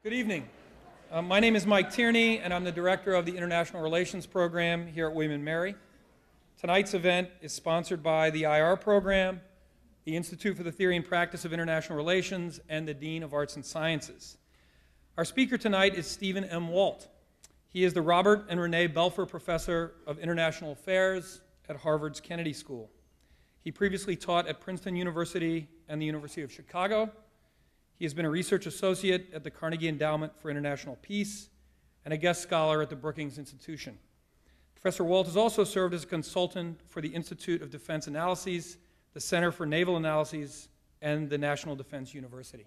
Good evening. My name is Mike Tierney, and I'm the Director of the International Relations Program here at William & Mary. Tonight's event is sponsored by the IR Program, the Institute for the Theory and Practice of International Relations, and the Dean of Arts and Sciences. Our speaker tonight is Stephen M. Walt. He is the Robert and Renee Belfer Professor of International Affairs at Harvard's Kennedy School. He previously taught at Princeton University and the University of Chicago. He has been a research associate at the Carnegie Endowment for International Peace and a guest scholar at the Brookings Institution. Professor Walt has also served as a consultant for the Institute of Defense Analyses, the Center for Naval Analyses, and the National Defense University.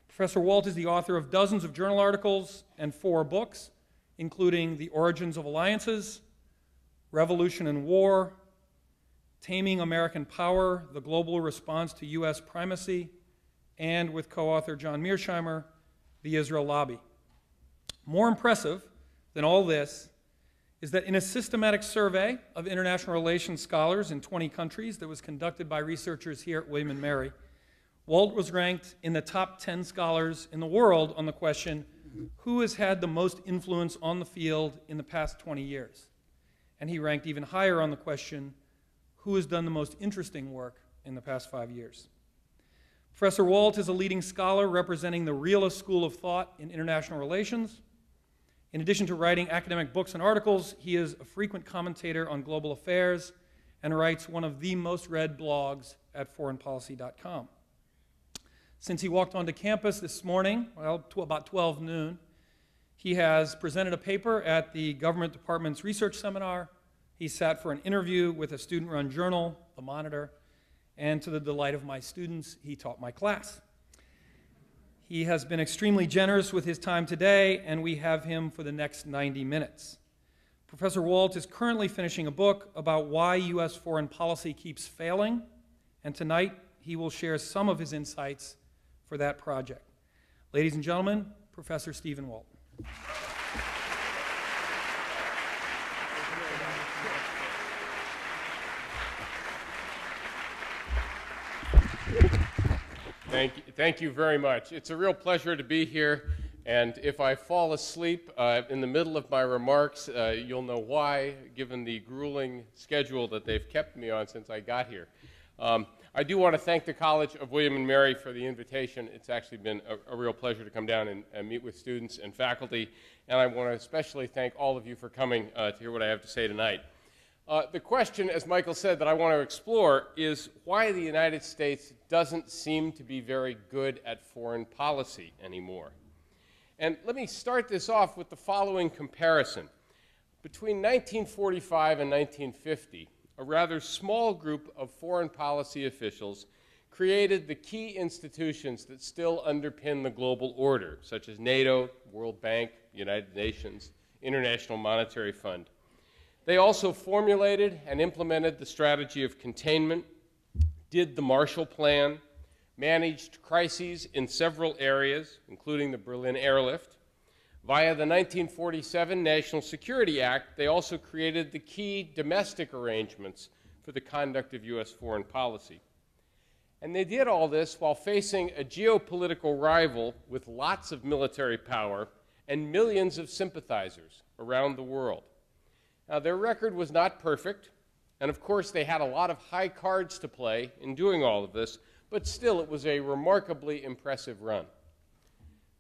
Professor Walt is the author of dozens of journal articles and 4 books, including The Origins of Alliances, Revolution and War, Taming American Power, The Global Response to U.S. Primacy, and with co-author John Mearsheimer, The Israel Lobby. More impressive than all this is that in a systematic survey of international relations scholars in 20 countries that was conducted by researchers here at William & Mary, Walt was ranked in the top 10 scholars in the world on the question, who has had the most influence on the field in the past 20 years? And he ranked even higher on the question, who has done the most interesting work in the past 5 years? Professor Walt is a leading scholar representing the realist school of thought in international relations. In addition to writing academic books and articles, he is a frequent commentator on global affairs and writes one of the most read blogs at foreignpolicy.com. Since he walked onto campus this morning, well, to about 12 noon, he has presented a paper at the Government Department's research seminar. He sat for an interview with a student-run journal, The Monitor, and to the delight of my students, he taught my class. He has been extremely generous with his time today, and we have him for the next 90 minutes. Professor Walt is currently finishing a book about why U.S. foreign policy keeps failing, and tonight he will share some of his insights for that project. Ladies and gentlemen, Professor Stephen Walt. Thank you very much. It's a real pleasure to be here, and if I fall asleep in the middle of my remarks, you'll know why, given the grueling schedule that they've kept me on since I got here. I do want to thank the College of William & Mary for the invitation. It's actually been a real pleasure to come down and meet with students and faculty, and I want to especially thank all of you for coming to hear what I have to say tonight. The question, as Michael said, that I want to explore is why the United States doesn't seem to be very good at foreign policy anymore. And let me start this off with the following comparison. Between 1945 and 1950, a rather small group of foreign policy officials created the key institutions that still underpin the global order, such as NATO, World Bank, United Nations, International Monetary Fund. They also formulated and implemented the strategy of containment, did the Marshall Plan, managed crises in several areas, including the Berlin airlift. Via the 1947 National Security Act, they also created the key domestic arrangements for the conduct of U.S. foreign policy. And they did all this while facing a geopolitical rival with lots of military power and millions of sympathizers around the world. Now, their record was not perfect, and of course they had a lot of high cards to play in doing all of this, but still it was a remarkably impressive run.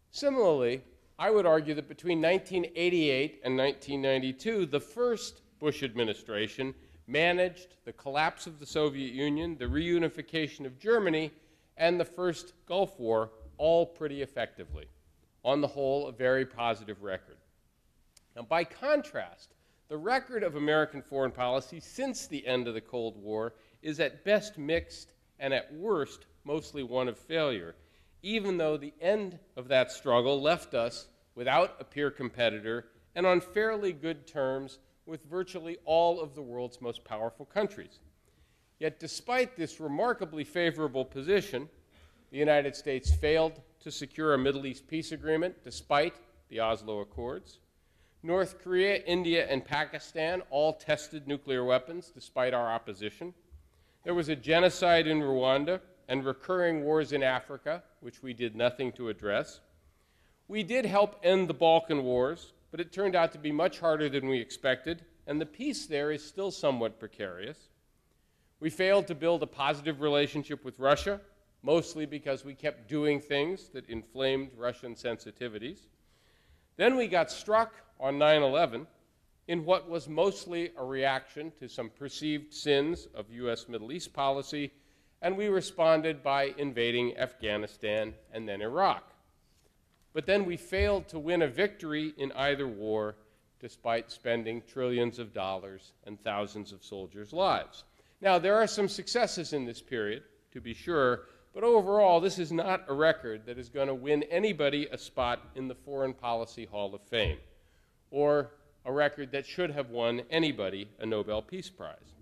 Similarly, I would argue that between 1988 and 1992, the first Bush administration managed the collapse of the Soviet Union, the reunification of Germany, and the first Gulf War all pretty effectively. On the whole, a very positive record. Now, by contrast, the record of American foreign policy since the end of the Cold War is at best mixed and at worst mostly one of failure, even though the end of that struggle left us without a peer competitor and on fairly good terms with virtually all of the world's most powerful countries. Yet despite this remarkably favorable position, the United States failed to secure a Middle East peace agreement despite the Oslo Accords. North Korea, India, and Pakistan all tested nuclear weapons despite our opposition. There was a genocide in Rwanda and recurring wars in Africa, which we did nothing to address. We did help end the Balkan Wars, but it turned out to be much harder than we expected, and the peace there is still somewhat precarious. We failed to build a positive relationship with Russia, mostly because we kept doing things that inflamed Russian sensitivities. Then we got struck on 9/11 in what was mostly a reaction to some perceived sins of U.S. Middle East policy, and we responded by invading Afghanistan and then Iraq. But then we failed to win a victory in either war, despite spending trillions of dollars and thousands of soldiers' lives. Now, there are some successes in this period, to be sure, but overall, this is not a record that is going to win anybody a spot in the Foreign Policy Hall of Fame, or a record that should have won anybody a Nobel Peace Prize.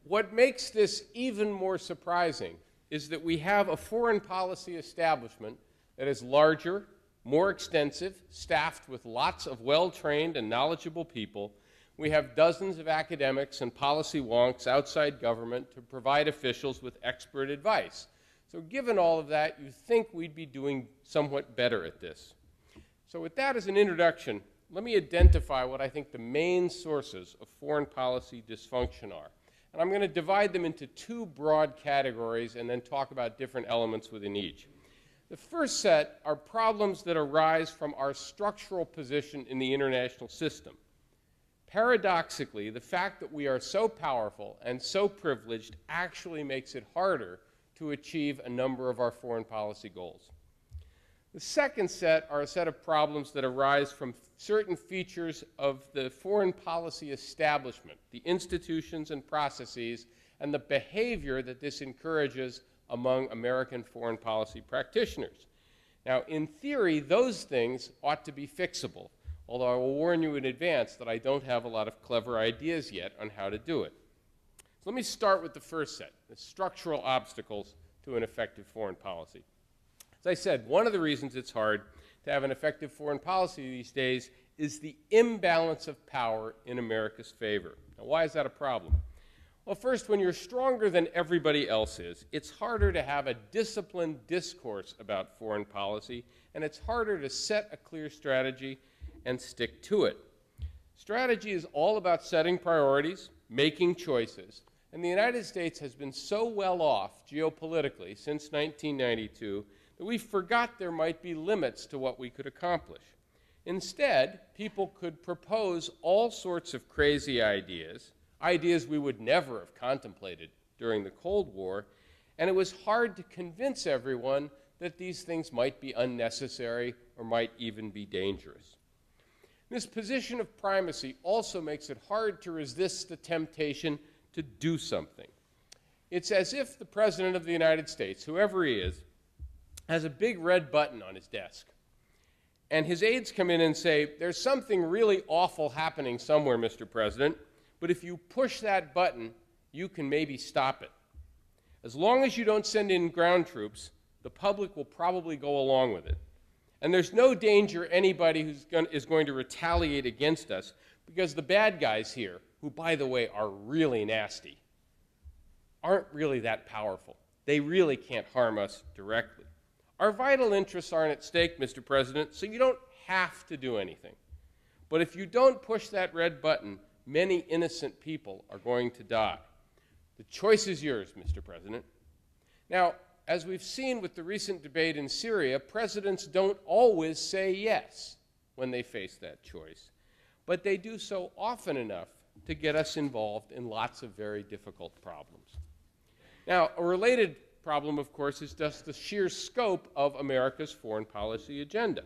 What makes this even more surprising is that we have a foreign policy establishment that is larger, more extensive, staffed with lots of well-trained and knowledgeable people. We have dozens of academics and policy wonks outside government to provide officials with expert advice. So given all of that, you think we'd be doing somewhat better at this. So with that as an introduction, let me identify what I think the main sources of foreign policy dysfunction are. And I'm going to divide them into two broad categories and then talk about different elements within each. The first set are problems that arise from our structural position in the international system. Paradoxically, the fact that we are so powerful and so privileged actually makes it harder to achieve a number of our foreign policy goals. The second set are a set of problems that arise from certain features of the foreign policy establishment, the institutions and processes, and the behavior that this encourages among American foreign policy practitioners. Now, in theory, those things ought to be fixable, although I will warn you in advance that I don't have a lot of clever ideas yet on how to do it. So let me start with the first set, the structural obstacles to an effective foreign policy. As I said, one of the reasons it's hard to have an effective foreign policy these days is the imbalance of power in America's favor. Now, why is that a problem? Well, first, when you're stronger than everybody else is, it's harder to have a disciplined discourse about foreign policy, and it's harder to set a clear strategy and stick to it. Strategy is all about setting priorities, making choices, and the United States has been so well off geopolitically since 1992 that we forgot there might be limits to what we could accomplish. Instead, people could propose all sorts of crazy ideas, ideas we would never have contemplated during the Cold War, and it was hard to convince everyone that these things might be unnecessary or might even be dangerous. This position of primacy also makes it hard to resist the temptation to do something. It's as if the President of the United States, whoever he is, has a big red button on his desk. And his aides come in and say, there's something really awful happening somewhere, Mr. President, but if you push that button, you can maybe stop it. As long as you don't send in ground troops, the public will probably go along with it. And there's no danger anybody is going to retaliate against us, because the bad guys here, who, by the way, are really nasty, aren't really that powerful. They really can't harm us directly. Our vital interests aren't at stake, Mr. President, so you don't have to do anything. But if you don't push that red button, many innocent people are going to die. The choice is yours, Mr. President. Now, as we've seen with the recent debate in Syria, presidents don't always say yes when they face that choice, but they do so often enough to get us involved in lots of very difficult problems. Now, a related problem, of course, is just the sheer scope of America's foreign policy agenda.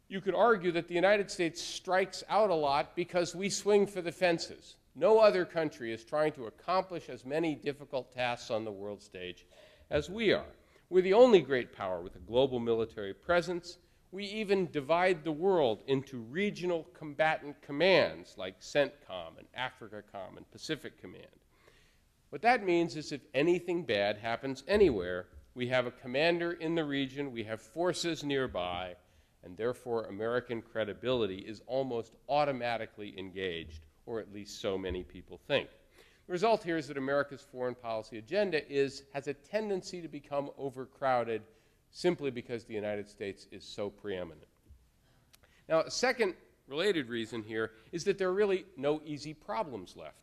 You could argue that the United States strikes out a lot because we swing for the fences. No other country is trying to accomplish as many difficult tasks on the world stage as we are. We're the only great power with a global military presence. We even divide the world into regional combatant commands like CENTCOM and AfricaCom and Pacific Command. What that means is if anything bad happens anywhere, we have a commander in the region, we have forces nearby, and therefore American credibility is almost automatically engaged, or at least so many people think. The result here is that America's foreign policy agenda has a tendency to become overcrowded simply because the United States is so preeminent. Now, a second related reason here is that there are really no easy problems left.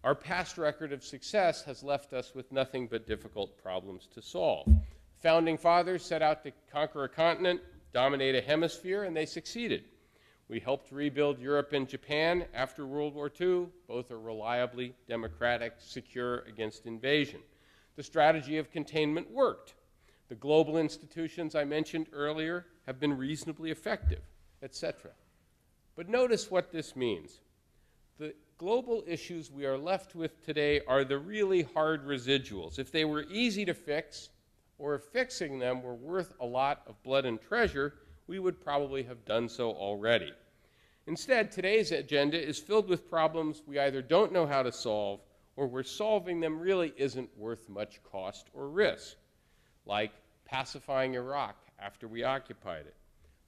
Our past record of success has left us with nothing but difficult problems to solve. Founding fathers set out to conquer a continent, dominate a hemisphere, and they succeeded. We helped rebuild Europe and Japan after World War II. Both are reliably democratic, secure against invasion. The strategy of containment worked. The global institutions I mentioned earlier have been reasonably effective, etc. But notice what this means. The global issues we are left with today are the really hard residuals. If they were easy to fix, or if fixing them were worth a lot of blood and treasure, we would probably have done so already. Instead, today's agenda is filled with problems we either don't know how to solve, or where solving them really isn't worth much cost or risk, like pacifying Iraq after we occupied it,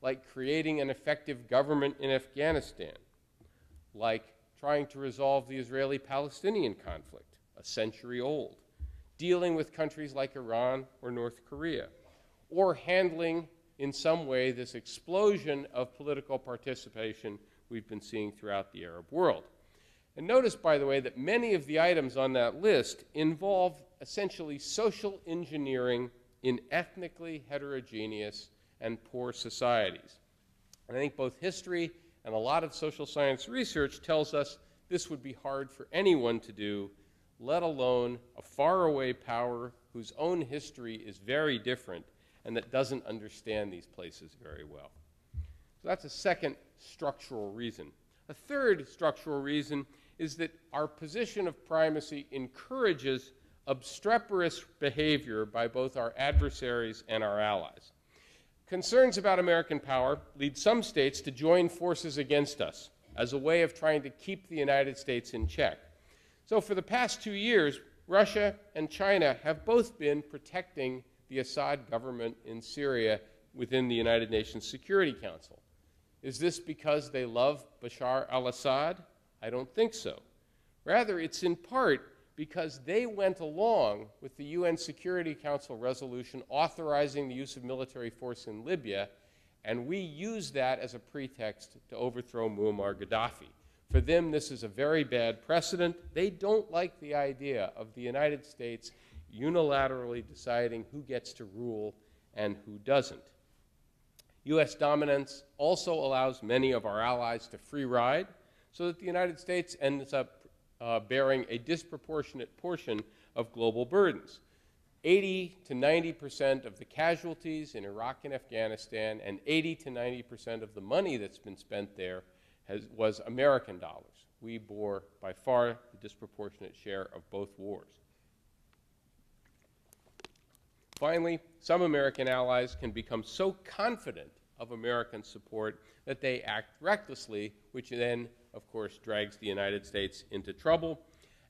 like creating an effective government in Afghanistan, like trying to resolve the Israeli-Palestinian conflict, a century old, dealing with countries like Iran or North Korea, or handling in some way this explosion of political participation we've been seeing throughout the Arab world. And notice, by the way, that many of the items on that list involve essentially social engineering in ethnically heterogeneous and poor societies. And I think both history and a lot of social science research tells us this would be hard for anyone to do, let alone a faraway power whose own history is very different and that doesn't understand these places very well. So that's a second structural reason. A third structural reason is that our position of primacy encourages obstreperous behavior by both our adversaries and our allies. Concerns about American power lead some states to join forces against us as a way of trying to keep the United States in check. So for the past 2 years, Russia and China have both been protecting the Assad government in Syria within the United Nations Security Council. Is this because they love Bashar al-Assad? I don't think so. Rather, it's in part because they went along with the UN Security Council resolution authorizing the use of military force in Libya, and we used that as a pretext to overthrow Muammar Gaddafi. For them, this is a very bad precedent. They don't like the idea of the United States unilaterally deciding who gets to rule and who doesn't. U.S. dominance also allows many of our allies to free ride, so that the United States ends up bearing a disproportionate portion of global burdens. 80 to 90% of the casualties in Iraq and Afghanistan, and 80 to 90% of the money that's been spent there was American dollars. We bore by far the disproportionate share of both wars. Finally, some American allies can become so confident of American support that they act recklessly, which then, of course, drags the United States into trouble.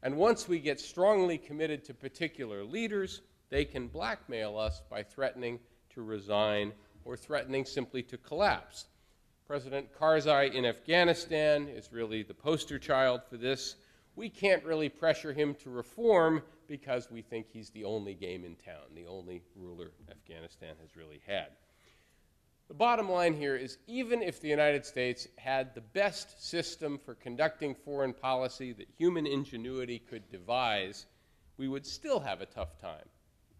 And once we get strongly committed to particular leaders, they can blackmail us by threatening to resign or threatening simply to collapse. President Karzai in Afghanistan is really the poster child for this. We can't really pressure him to reform because we think he's the only game in town, the only ruler Afghanistan has really had. The bottom line here is even if the United States had the best system for conducting foreign policy that human ingenuity could devise, we would still have a tough time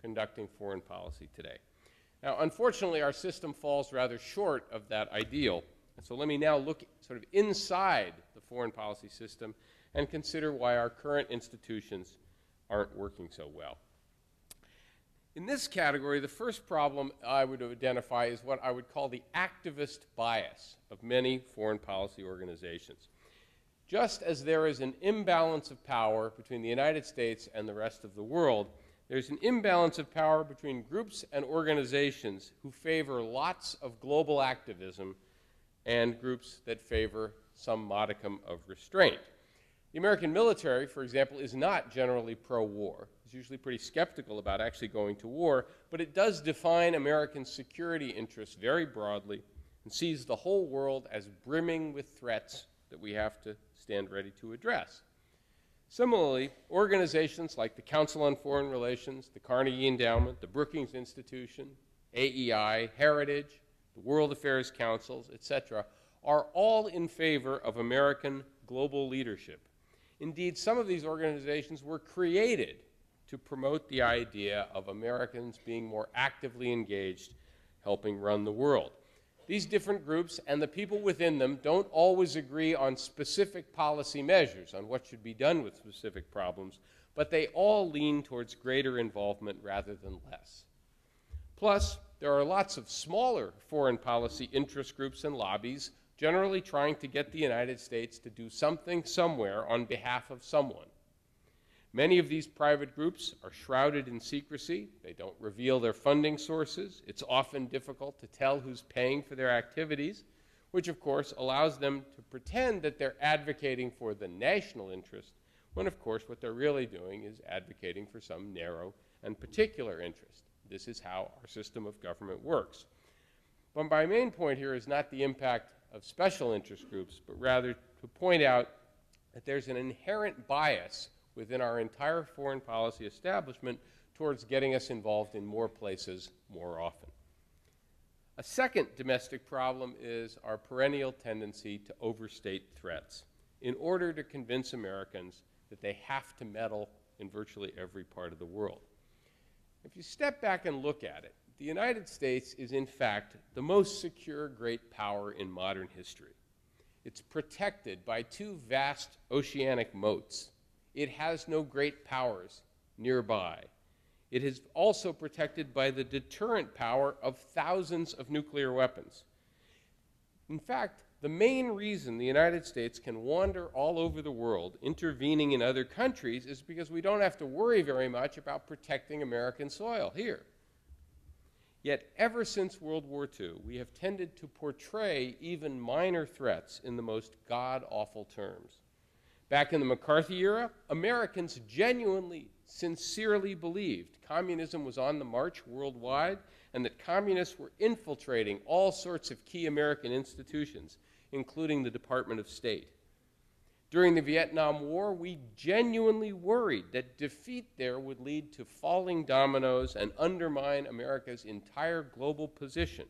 conducting foreign policy today. Now, unfortunately, our system falls rather short of that ideal. And so let me now look sort of inside the foreign policy system and consider why our current institutions aren't working so well. In this category, the first problem I would identify is what I would call the activist bias of many foreign policy organizations. Just as there is an imbalance of power between the United States and the rest of the world, there's an imbalance of power between groups and organizations who favor lots of global activism and groups that favor some modicum of restraint. The American military, for example, is not generally pro-war. It's usually pretty skeptical about actually going to war, but it does define American security interests very broadly and sees the whole world as brimming with threats that we have to stand ready to address. Similarly, organizations like the Council on Foreign Relations, the Carnegie Endowment, the Brookings Institution, AEI, Heritage, the World Affairs Councils, etc., are all in favor of American global leadership. Indeed, some of these organizations were created to promote the idea of Americans being more actively engaged helping run the world. These different groups and the people within them don't always agree on specific policy measures, on what should be done with specific problems, but they all lean towards greater involvement rather than less. Plus, there are lots of smaller foreign policy interest groups and lobbies generally trying to get the United States to do something somewhere on behalf of someone. Many of these private groups are shrouded in secrecy. They don't reveal their funding sources. It's often difficult to tell who's paying for their activities, which of course allows them to pretend that they're advocating for the national interest, when of course what they're really doing is advocating for some narrow and particular interest. This is how our system of government works. But my main point here is not the impact of special interest groups, but rather to point out that there's an inherent bias within our entire foreign policy establishment towards getting us involved in more places more often. A second domestic problem is our perennial tendency to overstate threats in order to convince Americans that they have to meddle in virtually every part of the world. If you step back and look at it, the United States is in fact the most secure great power in modern history. It's protected by two vast oceanic moats. It has no great powers nearby. It is also protected by the deterrent power of thousands of nuclear weapons. In fact, the main reason the United States can wander all over the world, intervening in other countries, is because we don't have to worry very much about protecting American soil here. Yet, ever since World War II, we have tended to portray even minor threats in the most god-awful terms. Back in the McCarthy era, Americans genuinely, sincerely believed communism was on the march worldwide and that communists were infiltrating all sorts of key American institutions, including the Department of State. During the Vietnam War, we genuinely worried that defeat there would lead to falling dominoes and undermine America's entire global position.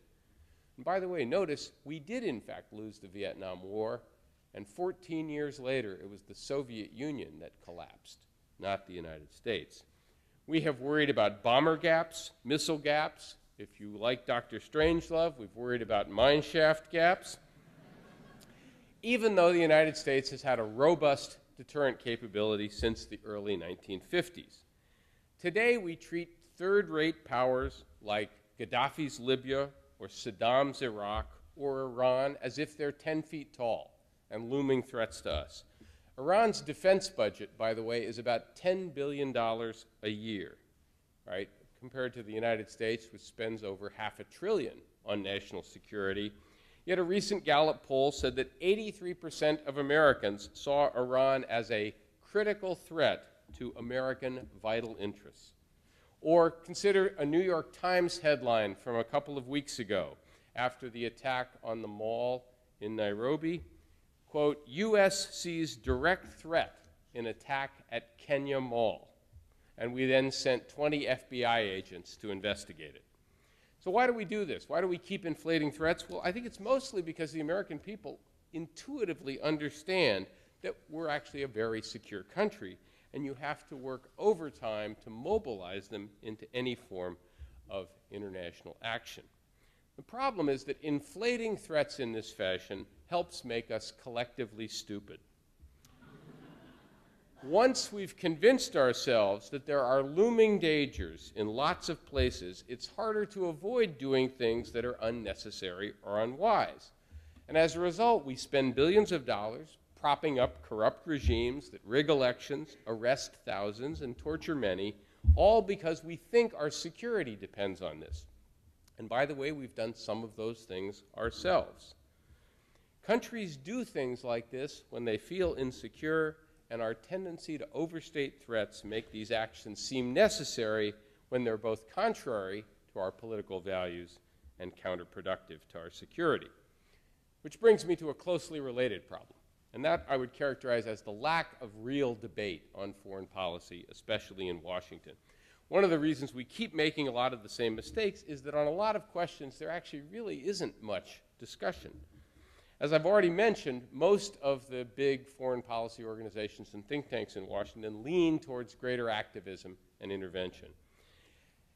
And by the way, notice, we did in fact lose the Vietnam War, and 14 years later, it was the Soviet Union that collapsed, not the United States. We have worried about bomber gaps, missile gaps. If you like Dr. Strangelove, we've worried about mine shaft gaps. Even though the United States has had a robust deterrent capability since the early 1950s. Today, we treat third-rate powers like Gaddafi's Libya or Saddam's Iraq or Iran as if they're 10 feet tall and looming threats to us. Iran's defense budget, by the way, is about $10 billion a year, right, compared to the United States, which spends over $500 billion on national security. Yet a recent Gallup poll said that 83% of Americans saw Iran as a critical threat to American vital interests. Or consider a New York Times headline from a couple of weeks ago after the attack on the mall in Nairobi. Quote, U.S. sees direct threat in attack at Kenya Mall. And we then sent 20 FBI agents to investigate it. So why do we do this? Why do we keep inflating threats? Well, I think it's mostly because the American people intuitively understand that we're actually a very secure country, and you have to work overtime to mobilize them into any form of international action. The problem is that inflating threats in this fashion helps make us collectively stupid. Once we've convinced ourselves that there are looming dangers in lots of places, it's harder to avoid doing things that are unnecessary or unwise. And as a result, we spend billions of dollars propping up corrupt regimes that rig elections, arrest thousands, and torture many, all because we think our security depends on this. And by the way, we've done some of those things ourselves. Countries do things like this when they feel insecure, and our tendency to overstate threats make these actions seem necessary when they're both contrary to our political values and counterproductive to our security. Which brings me to a closely related problem, and that I would characterize as the lack of real debate on foreign policy, especially in Washington. One of the reasons we keep making a lot of the same mistakes is that on a lot of questions there actually really isn't much discussion. As I've already mentioned, most of the big foreign policy organizations and think tanks in Washington lean towards greater activism and intervention.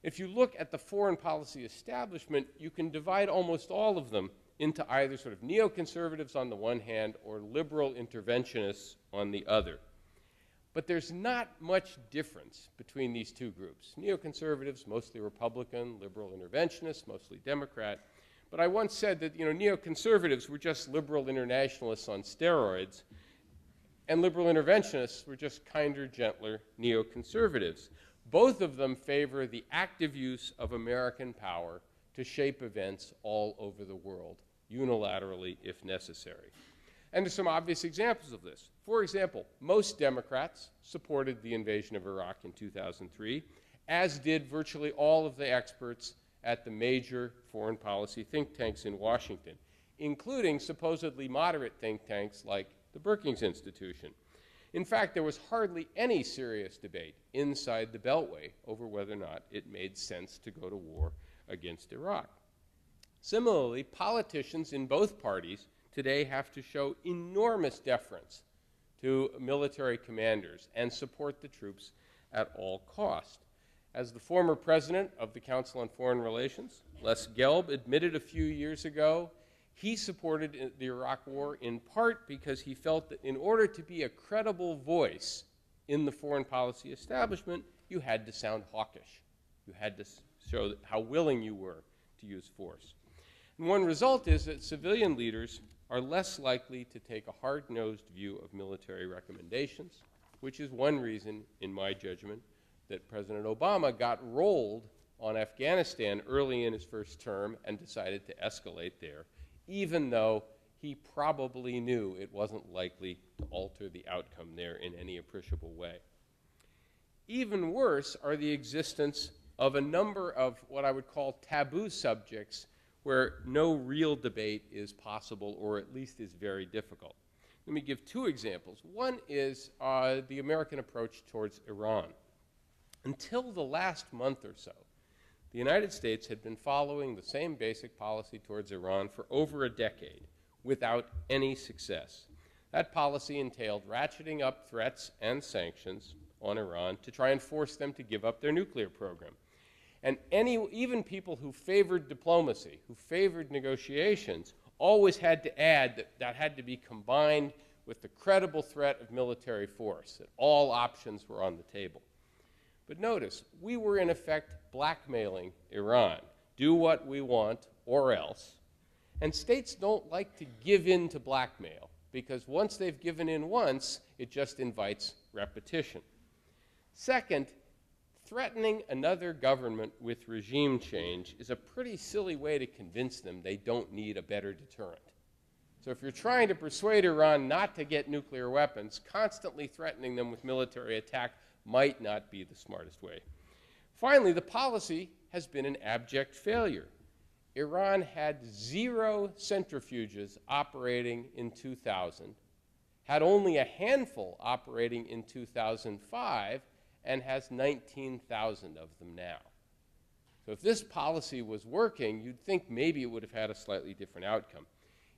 If you look at the foreign policy establishment, you can divide almost all of them into either sort of neoconservatives on the one hand or liberal interventionists on the other. But there's not much difference between these two groups. Neoconservatives, mostly Republican, liberal interventionists, mostly Democrat. But I once said that neoconservatives were just liberal internationalists on steroids, and liberal interventionists were just kinder, gentler neoconservatives. Both of them favor the active use of American power to shape events all over the world, unilaterally if necessary. And there's some obvious examples of this. For example, most Democrats supported the invasion of Iraq in 2003, as did virtually all of the experts at the major foreign policy think tanks in Washington, including supposedly moderate think tanks like the Brookings Institution. In fact, there was hardly any serious debate inside the Beltway over whether or not it made sense to go to war against Iraq. Similarly, politicians in both parties today have to show enormous deference to military commanders and support the troops at all cost. As the former president of the Council on Foreign Relations, Les Gelb, admitted a few years ago, he supported the Iraq War in part because he felt that in order to be a credible voice in the foreign policy establishment, you had to sound hawkish. You had to show how willing you were to use force. And one result is that civilian leaders are less likely to take a hard-nosed view of military recommendations, which is one reason, in my judgment, that President Obama got rolled on Afghanistan early in his first term and decided to escalate there, even though he probably knew it wasn't likely to alter the outcome there in any appreciable way. Even worse are the existence of a number of what I would call taboo subjects where no real debate is possible, or at least is very difficult. Let me give two examples. One is the American approach towards Iran. Until the last month or so, the United States had been following the same basic policy towards Iran for over a decade without any success. That policy entailed ratcheting up threats and sanctions on Iran to try and force them to give up their nuclear program. And even people who favored diplomacy, who favored negotiations, always had to add that that had to be combined with the credible threat of military force, that all options were on the table. But notice, we were in effect blackmailing Iran. Do what we want or else. And states don't like to give in to blackmail, because once they've given in once, it just invites repetition. Second, threatening another government with regime change is a pretty silly way to convince them they don't need a better deterrent. So if you're trying to persuade Iran not to get nuclear weapons, constantly threatening them with military attack might not be the smartest way. Finally, the policy has been an abject failure. Iran had 0 centrifuges operating in 2000, had only a handful operating in 2005, and has 19,000 of them now. So if this policy was working, you'd think maybe it would have had a slightly different outcome.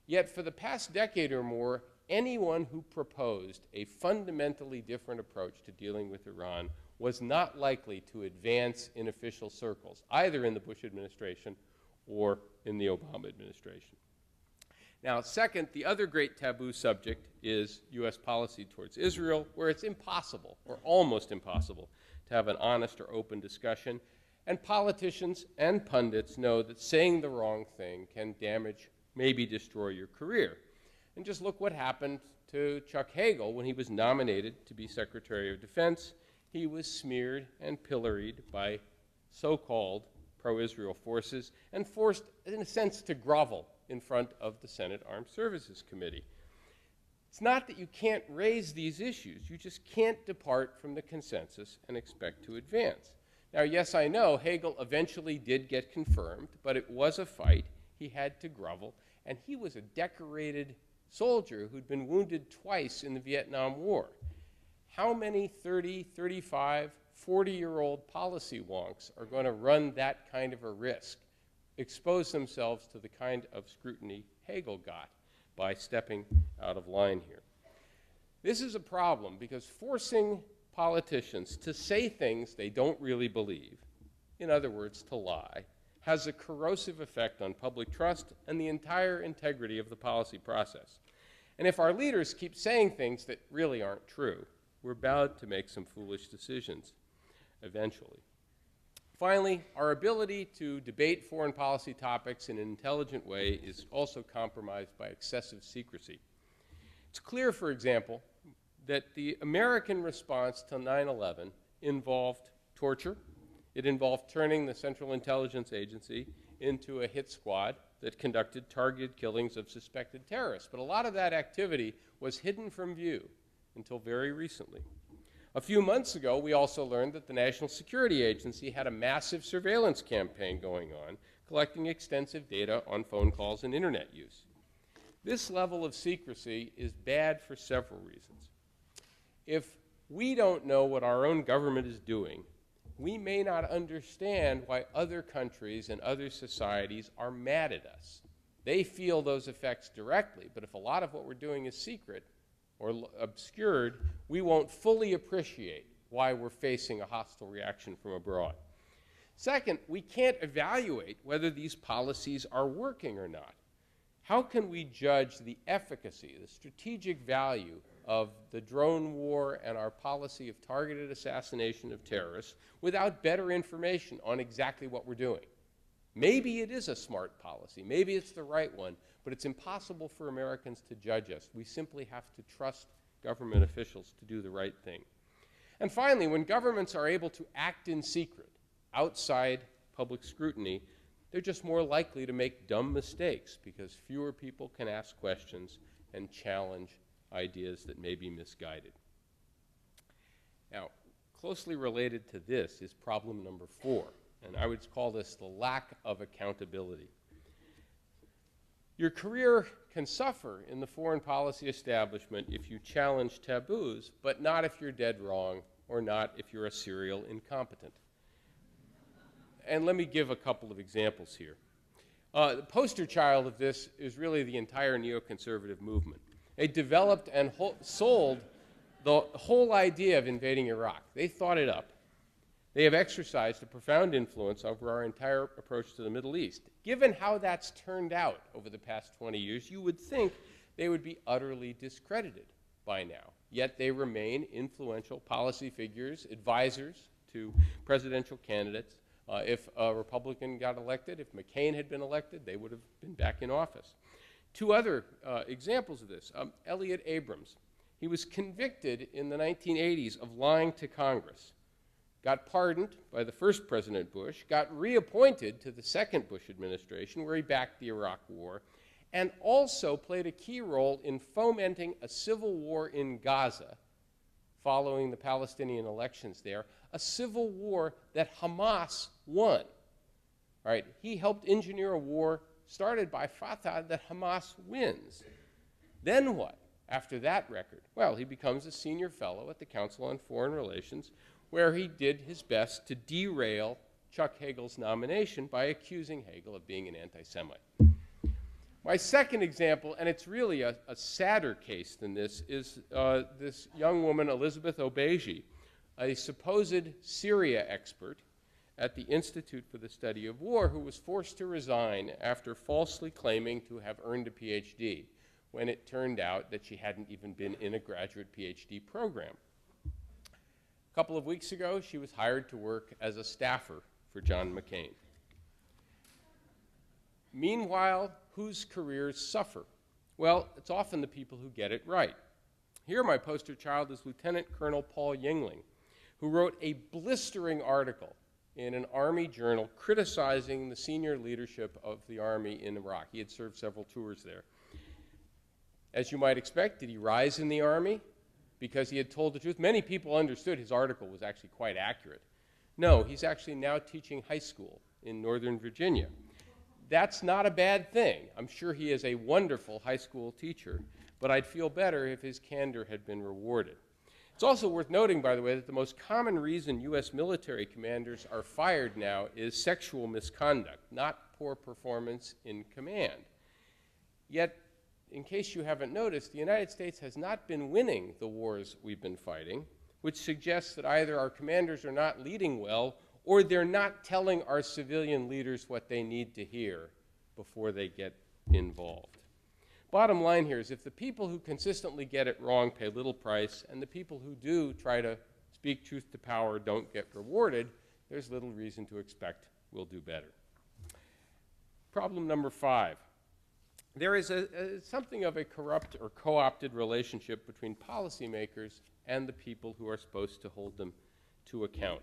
Yet for the past decade or more, anyone who proposed a fundamentally different approach to dealing with Iran was not likely to advance in official circles, either in the Bush administration or in the Obama administration. Now, second, the other great taboo subject is U.S. policy towards Israel, where it's impossible, or almost impossible, to have an honest or open discussion. And politicians and pundits know that saying the wrong thing can damage, maybe destroy your career. And just look what happened to Chuck Hagel when he was nominated to be Secretary of Defense. He was smeared and pilloried by so-called pro-Israel forces and forced, in a sense, to grovel in front of the Senate Armed Services Committee. It's not that you can't raise these issues, you just can't depart from the consensus and expect to advance. Now, yes, I know Hagel eventually did get confirmed, but it was a fight. He had to grovel, and he was a decorated soldier who'd been wounded twice in the Vietnam War. How many 30, 35, 40-year-old policy wonks are going to run that kind of a risk, expose themselves to the kind of scrutiny Hegel got by stepping out of line here. This is a problem because forcing politicians to say things they don't really believe, in other words, to lie, has a corrosive effect on public trust and the entire integrity of the policy process. And if our leaders keep saying things that really aren't true, we're bound to make some foolish decisions eventually. Finally, our ability to debate foreign policy topics in an intelligent way is also compromised by excessive secrecy. It's clear, for example, that the American response to 9/11 involved torture. It involved turning the Central Intelligence Agency into a hit squad that conducted targeted killings of suspected terrorists. But a lot of that activity was hidden from view until very recently. A few months ago, we also learned that the National Security Agency had a massive surveillance campaign going on, collecting extensive data on phone calls and internet use. This level of secrecy is bad for several reasons. If we don't know what our own government is doing, we may not understand why other countries and other societies are mad at us. They feel those effects directly, but if a lot of what we're doing is secret or obscured, we won't fully appreciate why we're facing a hostile reaction from abroad. Second, we can't evaluate whether these policies are working or not. How can we judge the efficacy, the strategic value of the drone war and our policy of targeted assassination of terrorists without better information on exactly what we're doing? Maybe it is a smart policy, maybe it's the right one, but it's impossible for Americans to judge us. We simply have to trust government officials to do the right thing. And finally, when governments are able to act in secret, outside public scrutiny, they're just more likely to make dumb mistakes because fewer people can ask questions and challenge ideas that may be misguided. Now, closely related to this is problem number 4, and I would call this the lack of accountability. Your career can suffer in the foreign policy establishment if you challenge taboos, but not if you're dead wrong or not if you're a serial incompetent. And let me give a couple of examples here. The poster child of this is really the entire neoconservative movement. They developed and sold the whole idea of invading Iraq. They thought it up. They have exercised a profound influence over our entire approach to the Middle East. Given how that's turned out over the past 20 years, you would think they would be utterly discredited by now. Yet they remain influential policy figures, advisors to presidential candidates. If a Republican got elected, if McCain had been elected, they would have been back in office. Two other examples of this. Elliott Abrams. He was convicted in the 1980s of lying to Congress, got pardoned by the first President Bush, got reappointed to the second Bush administration where he backed the Iraq War, and also played a key role in fomenting a civil war in Gaza following the Palestinian elections there, a civil war that Hamas won. All right, he helped engineer a war started by Fatah that Hamas wins. Then what after that record? Well, he becomes a senior fellow at the Council on Foreign Relations, where he did his best to derail Chuck Hagel's nomination by accusing Hagel of being an anti-Semite. My second example, and it's really a sadder case than this, is this young woman, Elizabeth Obeji, a supposed Syria expert at the Institute for the Study of War, who was forced to resign after falsely claiming to have earned a PhD, when it turned out that she hadn't even been in a graduate PhD program. A couple of weeks ago, she was hired to work as a staffer for John McCain. Meanwhile, whose careers suffer? Well, it's often the people who get it right. Here, my poster child is Lieutenant Colonel Paul Yingling, who wrote a blistering article in an Army journal criticizing the senior leadership of the Army in Iraq. He had served several tours there. As you might expect, did he rise in the Army because he had told the truth? Many people understood his article was actually quite accurate. No, he's actually now teaching high school in Northern Virginia. That's not a bad thing. I'm sure he is a wonderful high school teacher, but I'd feel better if his candor had been rewarded. It's also worth noting, by the way, that the most common reason U.S. military commanders are fired now is sexual misconduct, not poor performance in command. Yet, in case you haven't noticed, the United States has not been winning the wars we've been fighting, which suggests that either our commanders are not leading well or they're not telling our civilian leaders what they need to hear before they get involved. Bottom line here is if the people who consistently get it wrong pay little price and the people who do try to speak truth to power don't get rewarded, there's little reason to expect we'll do better. Problem number 5. There is something of a corrupt or co-opted relationship between policymakers and the people who are supposed to hold them to account.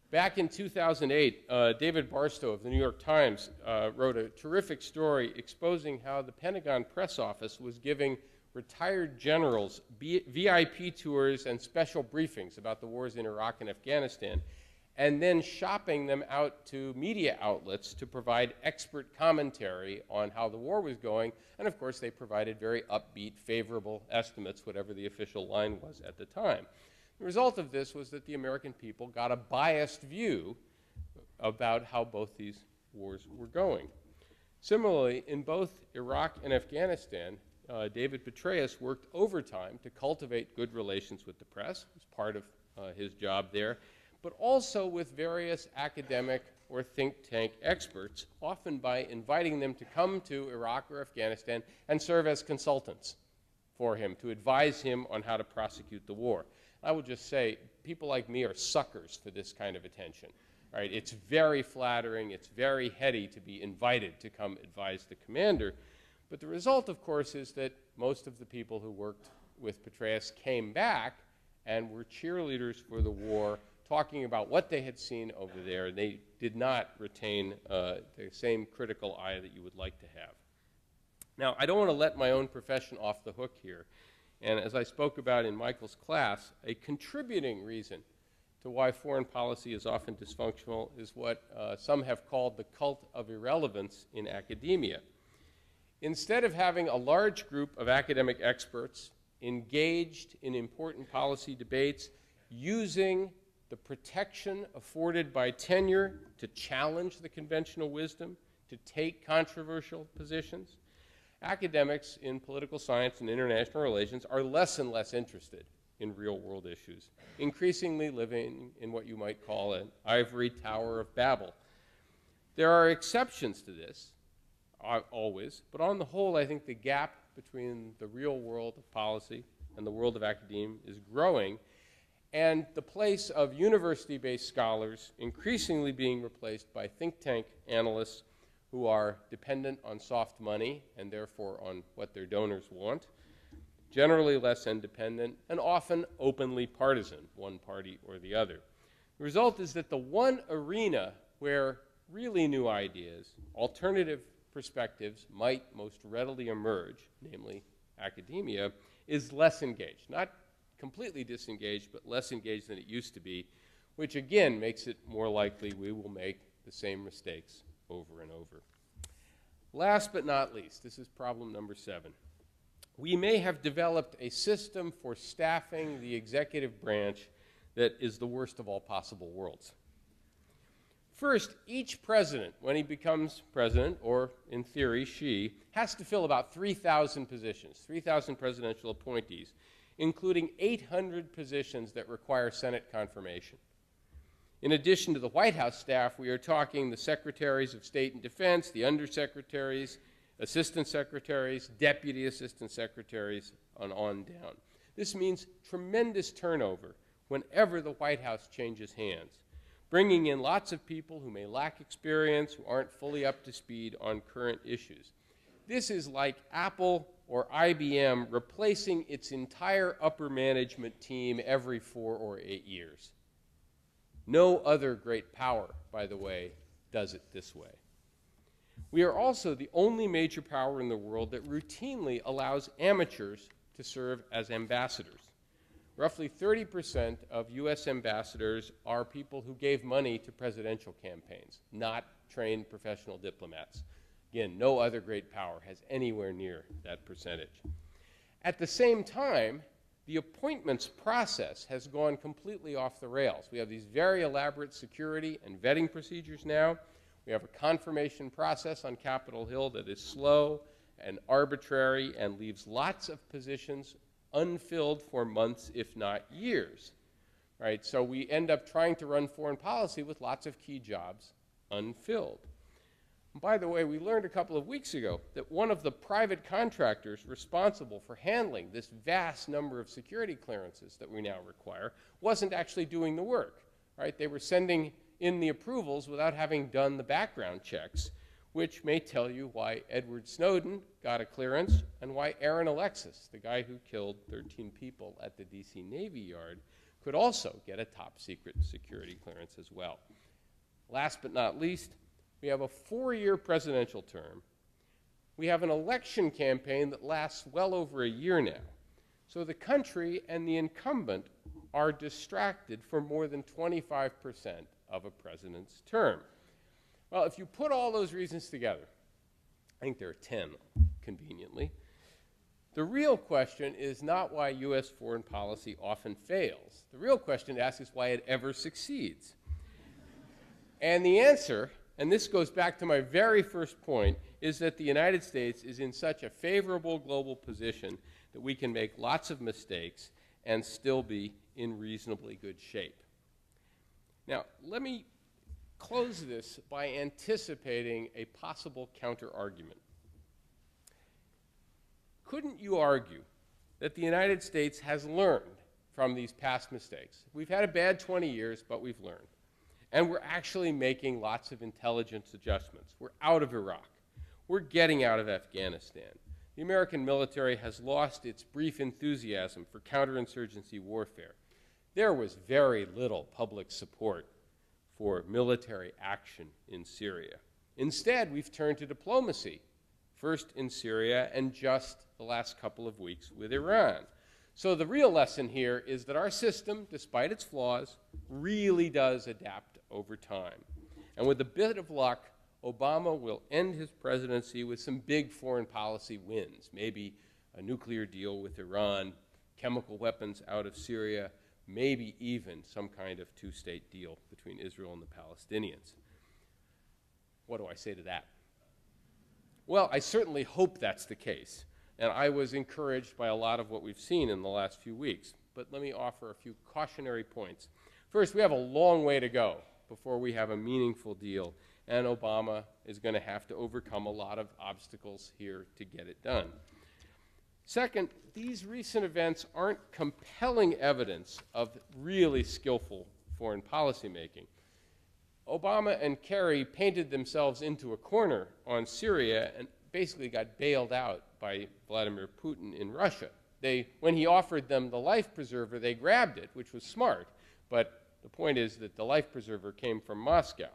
Back in 2008, David Barstow of the New York Times wrote a terrific story exposing how the Pentagon press office was giving retired generals VIP tours and special briefings about the wars in Iraq and Afghanistan, and then shopping them out to media outlets to provide expert commentary on how the war was going. And of course, they provided very upbeat, favorable estimates, whatever the official line was at the time. The result of this was that the American people got a biased view about how both these wars were going. Similarly, in both Iraq and Afghanistan, David Petraeus worked overtime to cultivate good relations with the press. It was part of his job there, but also with various academic or think tank experts, often by inviting them to come to Iraq or Afghanistan and serve as consultants for him, to advise him on how to prosecute the war. I will just say, people like me are suckers for this kind of attention. All right, it's very flattering, it's very heady to be invited to come advise the commander. But the result, of course, is that most of the people who worked with Petraeus came back and were cheerleaders for the war, talking about what they had seen over there. They did not retain the same critical eye that you would like to have. Now, I don't want to let my own profession off the hook here. And as I spoke about in Michael's class, a contributing reason to why foreign policy is often dysfunctional is what some have called the cult of irrelevance in academia. Instead of having a large group of academic experts engaged in important policy debates, using the protection afforded by tenure to challenge the conventional wisdom, to take controversial positions, academics in political science and international relations are less and less interested in real-world issues, increasingly living in what you might call an ivory tower of Babel. There are exceptions to this, always, but on the whole, I think the gap between the real world of policy and the world of academia is growing, and the place of university-based scholars increasingly being replaced by think tank analysts who are dependent on soft money and therefore on what their donors want, generally less independent, and often openly partisan, one party or the other. The result is that the one arena where really new ideas, alternative perspectives might most readily emerge, namely academia, is less engaged. Not completely disengaged, but less engaged than it used to be, which again makes it more likely we will make the same mistakes over and over. Last but not least, this is problem number 7. We may have developed a system for staffing the executive branch that is the worst of all possible worlds. First, each president, when he becomes president, or in theory, she, has to fill about 3,000 positions, 3,000 presidential appointees, including 800 positions that require Senate confirmation. In addition to the White House staff, we are talking the secretaries of state and defense, the undersecretaries, assistant secretaries, deputy assistant secretaries, and on down. This means tremendous turnover whenever the White House changes hands, bringing in lots of people who may lack experience, who aren't fully up to speed on current issues. This is like Apple or IBM replacing its entire upper management team every 4 or 8 years. No other great power, by the way, does it this way. We are also the only major power in the world that routinely allows amateurs to serve as ambassadors. Roughly 30% of U.S. ambassadors are people who gave money to presidential campaigns, not trained professional diplomats. Again, no other great power has anywhere near that percentage. At the same time, the appointments process has gone completely off the rails. We have these very elaborate security and vetting procedures now. We have a confirmation process on Capitol Hill that is slow and arbitrary and leaves lots of positions unfilled for months, if not years. Right? So we end up trying to run foreign policy with lots of key jobs unfilled. And by the way, we learned a couple of weeks ago that one of the private contractors responsible for handling this vast number of security clearances that we now require wasn't actually doing the work. Right? They were sending in the approvals without having done the background checks, which may tell you why Edward Snowden got a clearance and why Aaron Alexis, the guy who killed 13 people at the DC Navy Yard, could also get a top secret security clearance as well. Last but not least, we have a 4-year presidential term. We have an election campaign that lasts well over a year now. So the country and the incumbent are distracted for more than 25% of a president's term. Well, if you put all those reasons together, I think there are 10 conveniently, the real question is not why U.S. foreign policy often fails. The real question to ask is why it ever succeeds. And the answer, and this goes back to my very first point, is that the United States is in such a favorable global position that we can make lots of mistakes and still be in reasonably good shape. Now, let me close this by anticipating a possible counter-argument. Couldn't you argue that the United States has learned from these past mistakes? We've had a bad 20 years, but we've learned. And we're actually making lots of intelligence adjustments. We're out of Iraq. We're getting out of Afghanistan. The American military has lost its brief enthusiasm for counterinsurgency warfare. There was very little public support for military action in Syria. Instead, we've turned to diplomacy, first in Syria and just the last couple of weeks with Iran. So the real lesson here is that our system, despite its flaws, really does adapt over time. And with a bit of luck, Obama will end his presidency with some big foreign policy wins, maybe a nuclear deal with Iran, chemical weapons out of Syria, maybe even some kind of two-state deal between Israel and the Palestinians. What do I say to that? Well, I certainly hope that's the case, and I was encouraged by a lot of what we've seen in the last few weeks. But let me offer a few cautionary points. First, we have a long way to go before we have a meaningful deal, and Obama is going to have to overcome a lot of obstacles here to get it done. Second, these recent events aren't compelling evidence of really skillful foreign policy making. Obama and Kerry painted themselves into a corner on Syria and basically got bailed out by Vladimir Putin in Russia. When he offered them the life preserver, they grabbed it, which was smart. But the point is that the life preserver came from Moscow.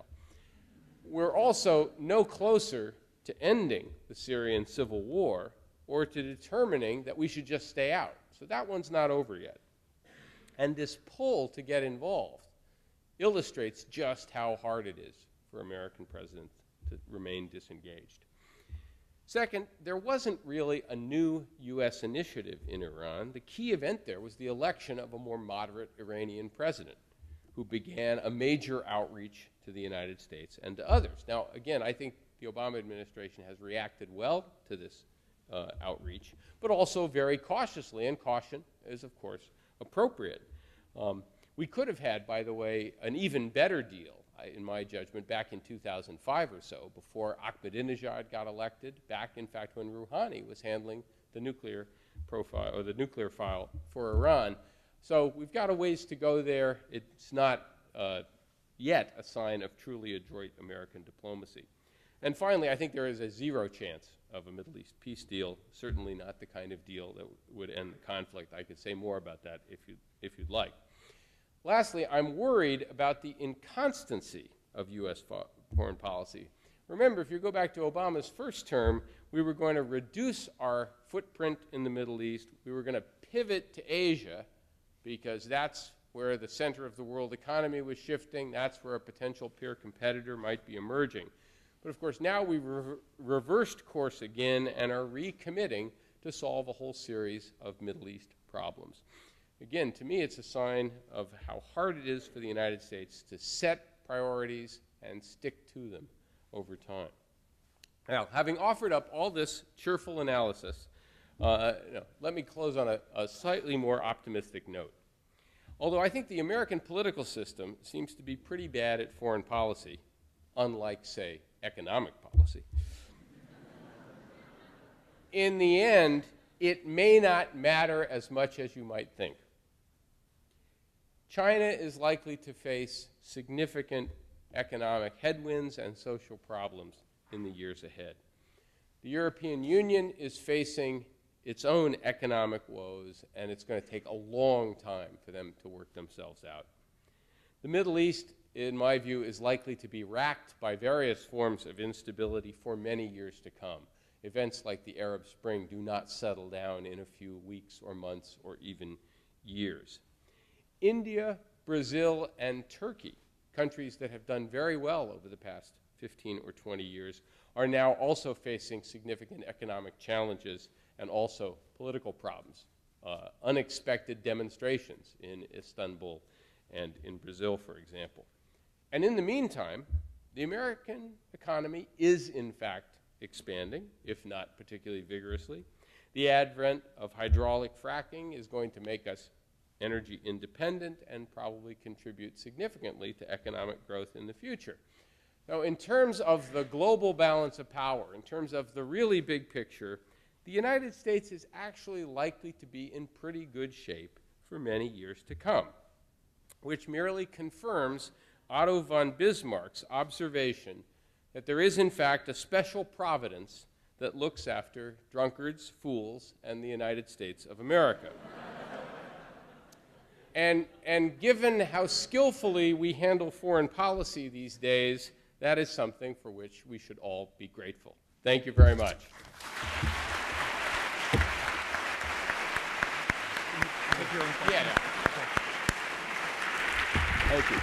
We're also no closer to ending the Syrian civil war or to determining that we should just stay out. So that one's not over yet. And this pull to get involved illustrates just how hard it is for American presidents to remain disengaged. Second, there wasn't really a new U.S. initiative in Iran. The key event there was the election of a more moderate Iranian president who began a major outreach to the United States and to others. Now, again, I think the Obama administration has reacted well to this outreach, but also very cautiously, and caution is, of course, appropriate. We could have had, by the way, an even better deal, in my judgment, back in 2005 or so, before Ahmadinejad got elected, back, in fact, when Rouhani was handling the nuclear profile, or the nuclear file for Iran. So we've got a ways to go there. It's not yet a sign of truly adroit American diplomacy. And finally, I think there is a zero chance of a Middle East peace deal, certainly not the kind of deal that would end the conflict. I could say more about that if you'd like. Lastly, I'm worried about the inconstancy of U.S. foreign policy. Remember, if you go back to Obama's first term, we were going to reduce our footprint in the Middle East. We were going to pivot to Asia because that's where the center of the world economy was shifting. That's where a potential peer competitor might be emerging. But of course, now we've reversed course again and are recommitting to solve a whole series of Middle East problems. Again, to me, it's a sign of how hard it is for the United States to set priorities and stick to them over time. Now, having offered up all this cheerful analysis, let me close on a slightly more optimistic note. Although I think the American political system seems to be pretty bad at foreign policy, unlike, say, economic policy, in the end, it may not matter as much as you might think. China is likely to face significant economic headwinds and social problems in the years ahead. The European Union is facing its own economic woes, and it's going to take a long time for them to work themselves out. The Middle East, in my view, is likely to be racked by various forms of instability for many years to come. Events like the Arab Spring do not settle down in a few weeks or months or even years. India, Brazil, and Turkey, countries that have done very well over the past 15 or 20 years, are now also facing significant economic challenges and also political problems. Unexpected demonstrations in Istanbul and in Brazil, for example. And in the meantime, the American economy is, in fact, expanding, if not particularly vigorously. The advent of hydraulic fracking is going to make us energy independent and probably contribute significantly to economic growth in the future. Now, in terms of the global balance of power, in terms of the really big picture, the United States is actually likely to be in pretty good shape for many years to come, which merely confirms Otto von Bismarck's observation that there is, in fact, a special providence that looks after drunkards, fools, and the United States of America. And given how skillfully we handle foreign policy these days, that is something for which we should all be grateful. Thank you very much. Yeah. Thank you.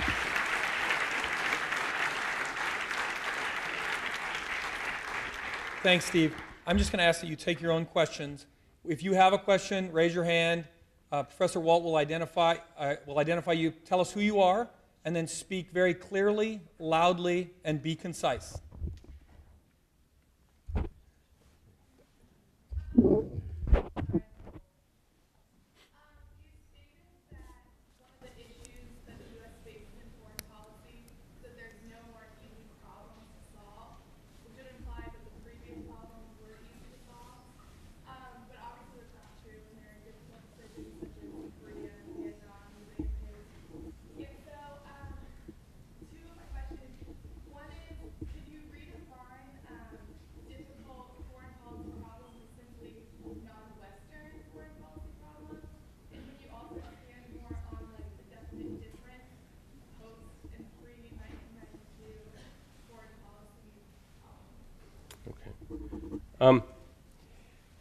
Thanks, Steve. I'm just going to ask that you take your own questions. If you have a question, raise your hand. Professor Walt will identify you, tell us who you are, and then speak very clearly, loudly, and be concise.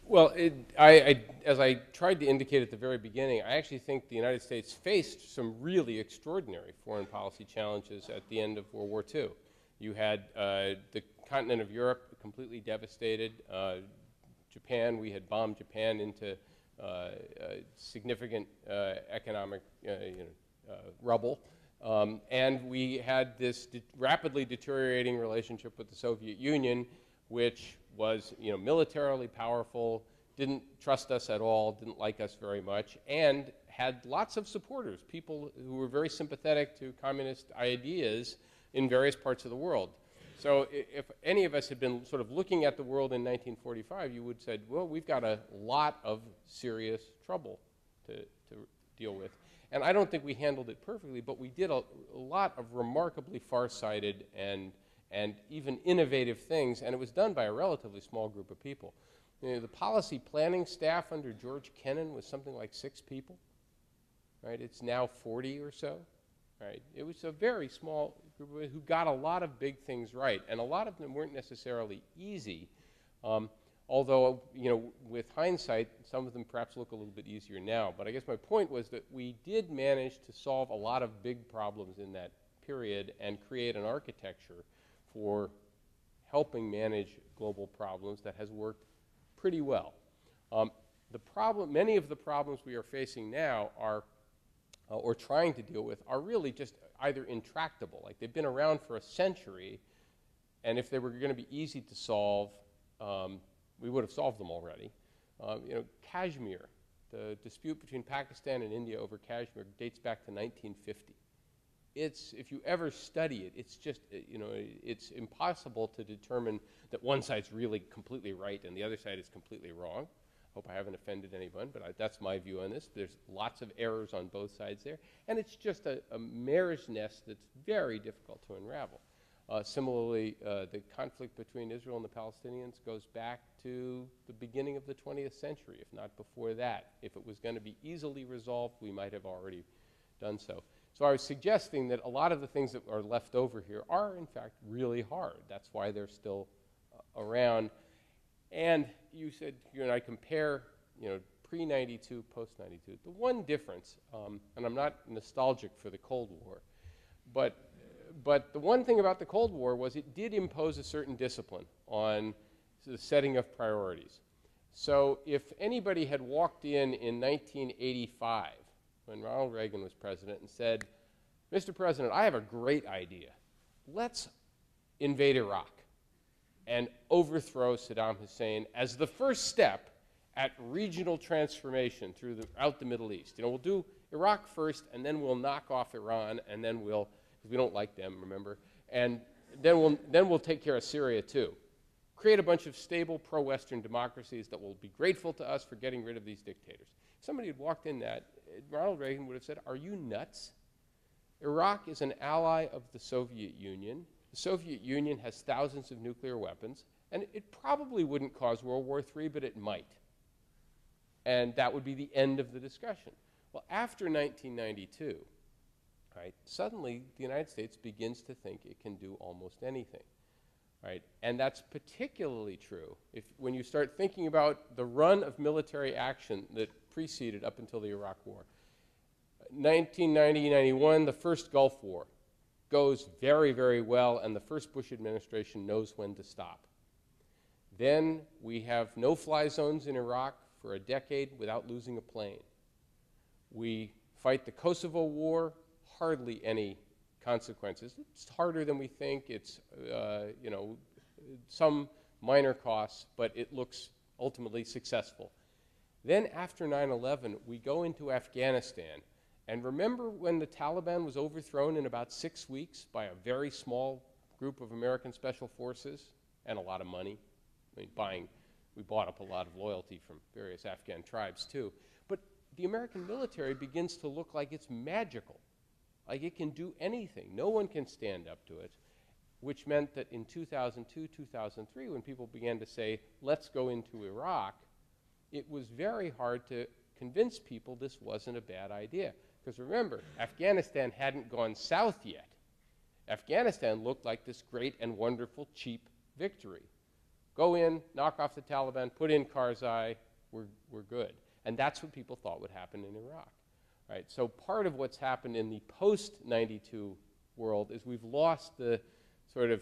Well, as I tried to indicate at the very beginning, I actually think the United States faced some really extraordinary foreign policy challenges at the end of World War II. You had the continent of Europe completely devastated. Japan, we had bombed Japan into significant economic rubble. And we had this rapidly deteriorating relationship with the Soviet Union, which was militarily powerful, didn't trust us at all, didn't like us very much, and had lots of supporters, people who were very sympathetic to communist ideas in various parts of the world. So if any of us had been sort of looking at the world in 1945, you would have said, well, we've got a lot of serious trouble to deal with. And I don't think we handled it perfectly, but we did a lot of remarkably far-sighted and even innovative things, and it was done by a relatively small group of people. The policy planning staff under George Kennan was something like 6 people, right? It's now 40 or so, right? It was a very small group who got a lot of big things right, and a lot of them weren't necessarily easy, although, with hindsight, some of them perhaps look a little bit easier now. But I guess my point was that we did manage to solve a lot of big problems in that period and create an architecture for helping manage global problems that has worked pretty well. Many of the problems we are facing now are, or trying to deal with, are really just either intractable. Like they've been around for a century, and if they were going to be easy to solve, we would have solved them already. Kashmir, the dispute between Pakistan and India over Kashmir dates back to 1950. If you ever study it, it's just, it's impossible to determine that one side's really completely right and the other side is completely wrong. Hope I haven't offended anyone, but that's my view on this. There's lots of errors on both sides there, and it's just a mare's nest that's very difficult to unravel. Similarly, the conflict between Israel and the Palestinians goes back to the beginning of the 20th century, if not before that. If it was going to be easily resolved, we might have already done so. So I was suggesting that a lot of the things that are left over here are, in fact, really hard. That's why they're still around. And you said, I compare, pre-92, post-92. The one difference, and I'm not nostalgic for the Cold War, but the one thing about the Cold War was it did impose a certain discipline on the setting of priorities. So if anybody had walked in 1985, when Ronald Reagan was president, and said, Mr. President, I have a great idea. Let's invade Iraq and overthrow Saddam Hussein as the first step at regional transformation throughout the Middle East. We'll do Iraq first, and then we'll knock off Iran, and then because we don't like them, remember, and then we'll take care of Syria too. Create a bunch of stable pro-Western democracies that will be grateful to us for getting rid of these dictators. If somebody had walked in that, Ronald Reagan would have said, are you nuts? Iraq is an ally of the Soviet Union. The Soviet Union has thousands of nuclear weapons, and it probably wouldn't cause World War III, but it might. And that would be the end of the discussion. Well, after 1992, right, suddenly the United States begins to think it can do almost anything. Right? And that's particularly true when you start thinking about the run of military action that preceded up until the Iraq War. 1990-91, the first Gulf War goes very, very well, and the first Bush administration knows when to stop. Then we have no-fly zones in Iraq for a decade without losing a plane. We fight the Kosovo War, hardly any consequences. It's harder than we think. It's, some minor costs, but it looks ultimately successful. Then after 9/11, we go into Afghanistan. And remember when the Taliban was overthrown in about 6 weeks by a very small group of American special forces and a lot of money? I mean, we bought up a lot of loyalty from various Afghan tribes too. But the American military begins to look like it's magical. Like it can do anything. No one can stand up to it, which meant that in 2002, 2003, when people began to say, let's go into Iraq, it was very hard to convince people this wasn't a bad idea. Because remember, Afghanistan hadn't gone south yet. Afghanistan looked like this great and wonderful, cheap victory. Go in, knock off the Taliban, put in Karzai, we're good. And that's what people thought would happen in Iraq. Right? So part of what's happened in the post-92 world is we've lost the sort of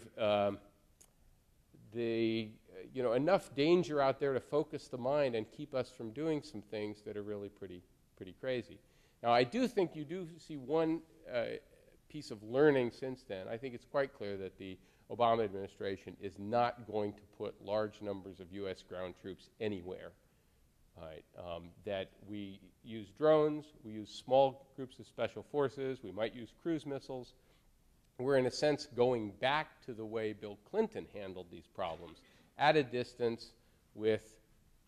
enough danger out there to focus the mind and keep us from doing some things that are really pretty crazy. Now, I do think you do see one piece of learning since then. I think it's quite clear that the Obama administration is not going to put large numbers of U.S. ground troops anywhere. Right, that we use drones, we use small groups of special forces, we might use cruise missiles. We're in a sense going back to the way Bill Clinton handled these problems, at a distance with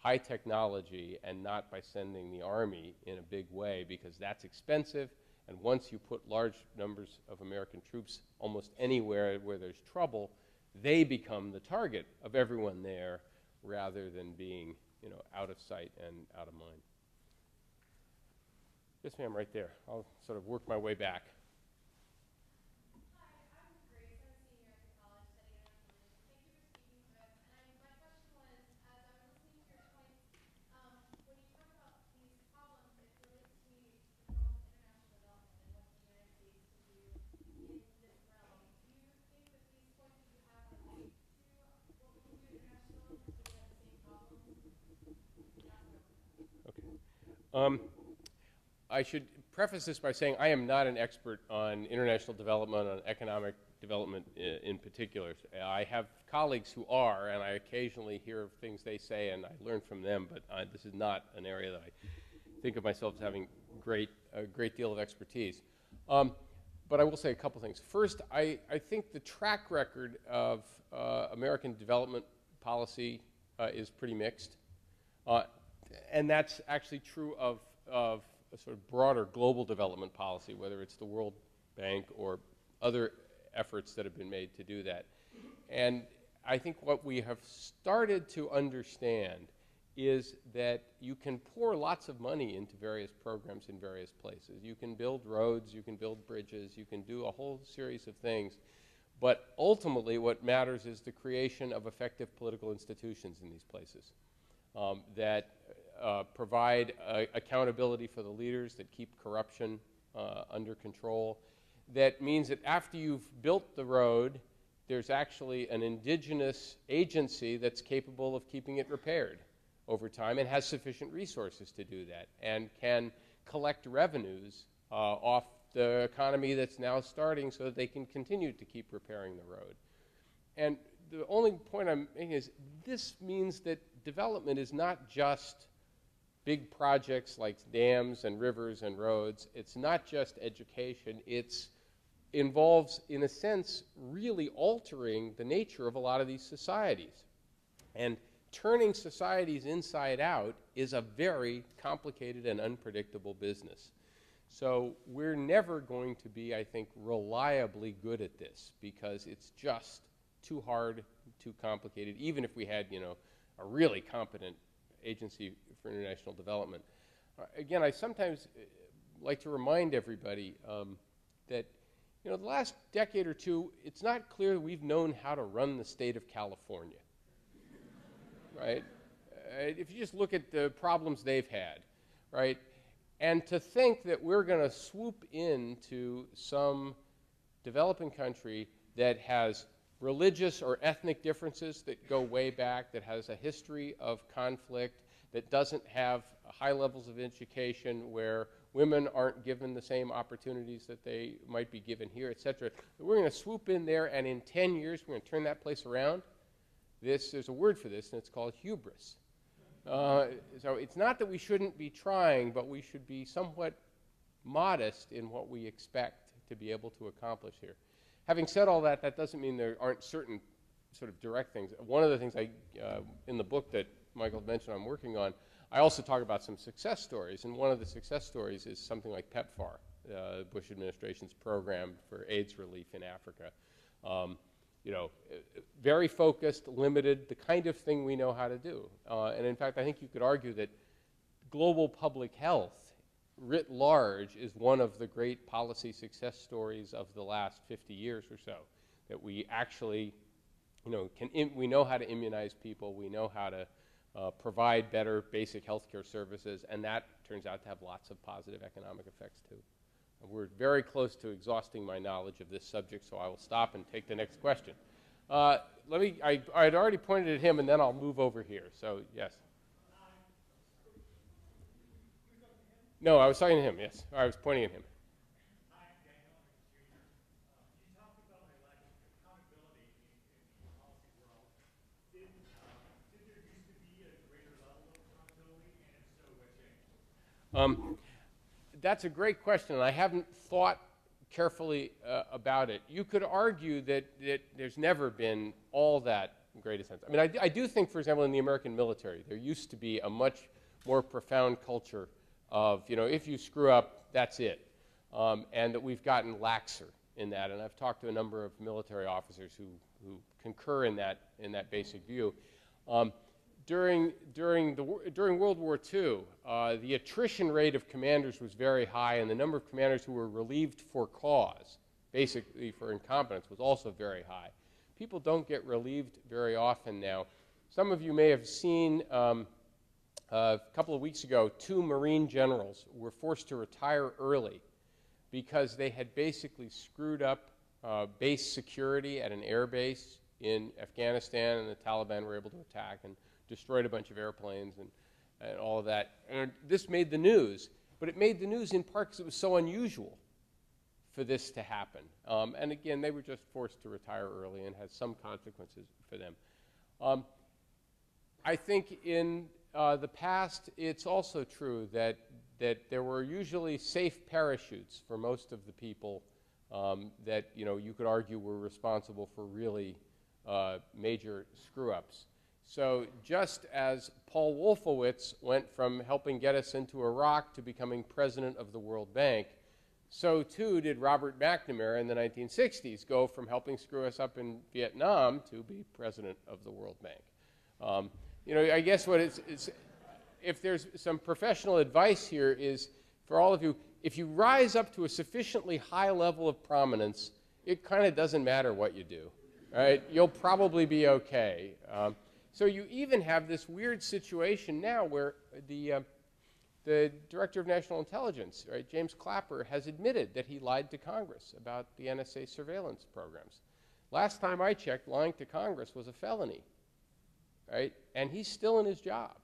high technology and not by sending the Army in a big way, because that's expensive, and once you put large numbers of American troops almost anywhere where there's trouble, they become the target of everyone there rather than being out of sight and out of mind. Yes, ma'am, right there. I'll sort of work my way back. Hi, I'm Grace. I'm a senior at the college studying international relations. Thank you for speaking to us. My question was, as I was listening to your points, when you talk about these problems, it relates to me to the problem of international development and what the United States can do in this realm. Do you think that these points that you have relate to what we can do internationally, because we have the same problems? I should preface this by saying I am not an expert on international development, on economic development in particular. I have colleagues who are, and I occasionally hear of things they say and I learn from them, but this is not an area that I think of myself as having a great deal of expertise. But I will say a couple things. First, I think the track record of American development policy is pretty mixed. And that's actually true of a sort of broader global development policy, whether it's the World Bank or other efforts that have been made to do that. And I think what we have started to understand is that you can pour lots of money into various programs in various places. You can build roads, you can build bridges, you can do a whole series of things. But ultimately, what matters is the creation of effective political institutions in these places that provide accountability for the leaders, that keep corruption under control. That means that after you've built the road, there's actually an indigenous agency that's capable of keeping it repaired over time and has sufficient resources to do that and can collect revenues off the economy that's now starting so that they can continue to keep repairing the road. And the only point I'm making is this means that development is not just big projects like dams and rivers and roads. It's not just education. It involves, in a sense, really altering the nature of a lot of these societies. And turning societies inside out is a very complicated and unpredictable business. So we're never going to be, I think, reliably good at this because it's just too hard, too complicated, even if we had, a really competent agency for international development. Again, I sometimes like to remind everybody that, the last decade or two, it's not clear that we've known how to run the state of California. Right? If you just look at the problems they've had, right? And to think that we're going to swoop into some developing country that has religious or ethnic differences that go way back, that has a history of conflict, that doesn't have high levels of education, where women aren't given the same opportunities that they might be given here, et cetera. We're going to swoop in there, and in 10 years, we're going to turn that place around. There's a word for this, and it's called hubris. So it's not that we shouldn't be trying, but we should be somewhat modest in what we expect to be able to accomplish here. Having said all that, that doesn't mean there aren't certain sort of direct things. One of the things in the book that Michael mentioned I'm working on, I also talk about some success stories, and one of the success stories is something like PEPFAR, the Bush administration's program for AIDS relief in Africa. Very focused, limited, the kind of thing we know how to do. And in fact, I think you could argue that global public health, writ large, is one of the great policy success stories of the last 50 years or so. That we actually, we know how to immunize people, we know how to provide better basic healthcare services, and that turns out to have lots of positive economic effects too. We're very close to exhausting my knowledge of this subject, so I will stop and take the next question. I had already pointed at him, and then I'll move over here. So, yes. No, I was talking to him, yes. I was pointing at him. That's a great question, and I haven't thought carefully about it. You could argue that there's never been all that great a sense. I mean, I do think, for example, in the American military, there used to be a much more profound culture of, if you screw up, that's it, and that we've gotten laxer in that. And I've talked to a number of military officers who concur in that basic view. During World War II, the attrition rate of commanders was very high, and the number of commanders who were relieved for cause, basically for incompetence, was also very high. People don't get relieved very often now. Some of you may have seen a couple of weeks ago, 2 Marine generals were forced to retire early because they had basically screwed up base security at an air base in Afghanistan, and the Taliban were able to attack and destroyed a bunch of airplanes, and all of that. And this made the news, but it made the news in part because it was so unusual for this to happen. And again, they were just forced to retire early and had some consequences for them. I think in the past, it's also true that there were usually safe parachutes for most of the people that you could argue were responsible for really major screw-ups. So just as Paul Wolfowitz went from helping get us into Iraq to becoming president of the World Bank, so too did Robert McNamara in the 1960s go from helping screw us up in Vietnam to be president of the World Bank. I guess what if there's some professional advice here is for all of you, if you rise up to a sufficiently high level of prominence, it kind of doesn't matter what you do, right? You'll probably be okay. So you even have this weird situation now where the Director of National Intelligence, right, James Clapper, has admitted that he lied to Congress about the NSA surveillance programs. Last time I checked, lying to Congress was a felony, right? And he's still in his job.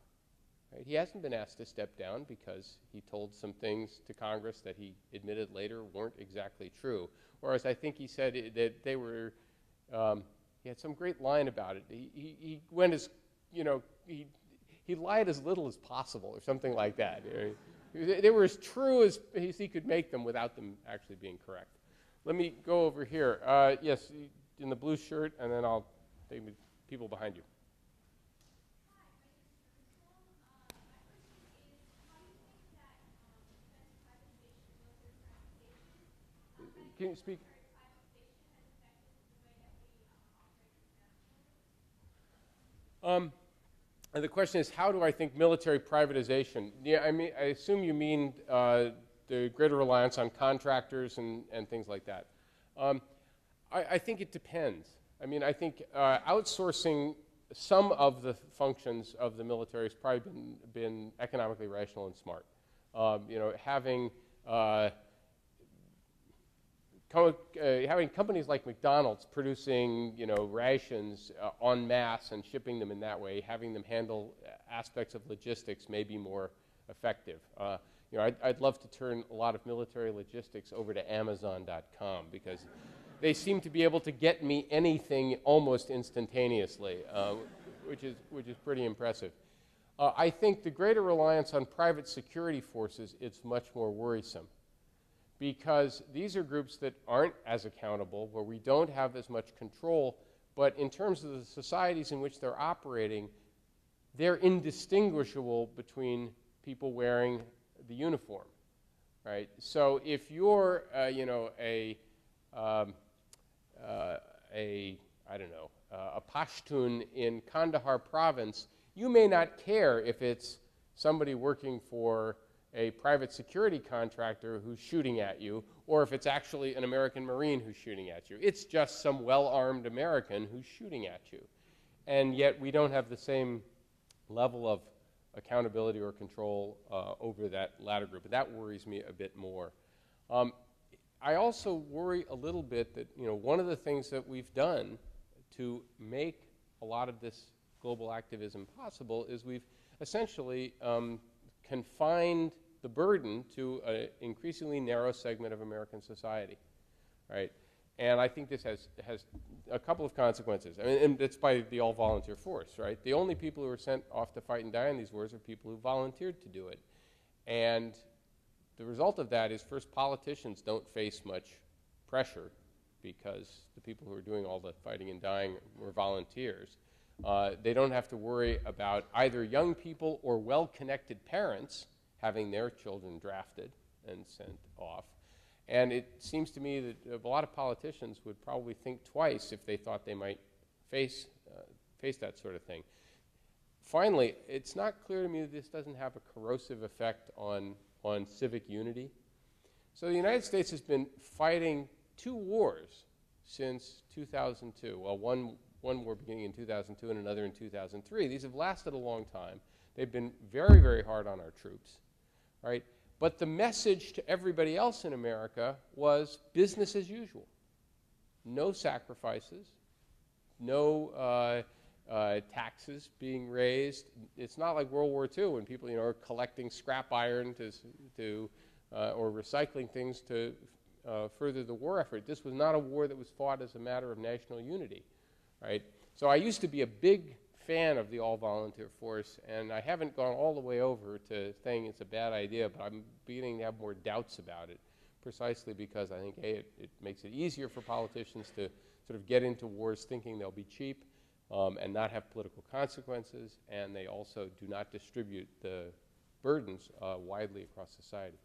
Right? He hasn't been asked to step down because he told some things to Congress that he admitted later weren't exactly true. Or as I think he said that they were, he had some great line about it. He went as, he lied as little as possible or something like that. They were as true as he could make them without them actually being correct. Let me go over here. Yes, in the blue shirt, and then I'll take the people behind you. Can you speak? And the question is, how do I think military privatization? Yeah, I assume you mean the greater reliance on contractors and things like that. I think it depends. I think outsourcing some of the functions of the military has probably been economically rational and smart. Having companies like McDonald's producing, rations en masse and shipping them in that way, having them handle aspects of logistics may be more effective. I'd love to turn a lot of military logistics over to Amazon.com because they seem to be able to get me anything almost instantaneously, which is pretty impressive. I think the greater reliance on private security forces, it's much more worrisome, because these are groups that aren't as accountable, where we don't have as much control, but in terms of the societies in which they're operating, they're indistinguishable between people wearing the uniform, right? So if you're, a Pashtun in Kandahar province, you may not care if it's somebody working for a private security contractor who's shooting at you, or if it's actually an American Marine who's shooting at you. It's just some well-armed American who's shooting at you. And yet we don't have the same level of accountability or control over that latter group. And that worries me a bit more. I also worry a little bit that, one of the things that we've done to make a lot of this global activism possible is we've essentially confined the burden to an increasingly narrow segment of American society, right? And I think this has a couple of consequences. And it's by the all-volunteer force, right? The only people who are sent off to fight and die in these wars are people who volunteered to do it. And the result of that is, first, politicians don't face much pressure because the people who are doing all the fighting and dying were volunteers. They don't have to worry about either young people or well-connected parents having their children drafted and sent off. And it seems to me that a lot of politicians would probably think twice if they thought they might face that sort of thing. Finally, it's not clear to me that this doesn't have a corrosive effect on civic unity. So the United States has been fighting 2 wars since 2002. Well, one war beginning in 2002 and another in 2003. These have lasted a long time. They've been very, very hard on our troops, right? But the message to everybody else in America was business as usual. No sacrifices, no taxes being raised. It's not like World War II when people, are collecting scrap iron or recycling things to further the war effort. This was not a war that was fought as a matter of national unity, right? So I used to be a big fan of the all-volunteer force, and I haven't gone all the way over to saying it's a bad idea, but I'm beginning to have more doubts about it, precisely because I think, A, it makes it easier for politicians to sort of get into wars thinking they'll be cheap and not have political consequences, and they also do not distribute the burdens widely across society.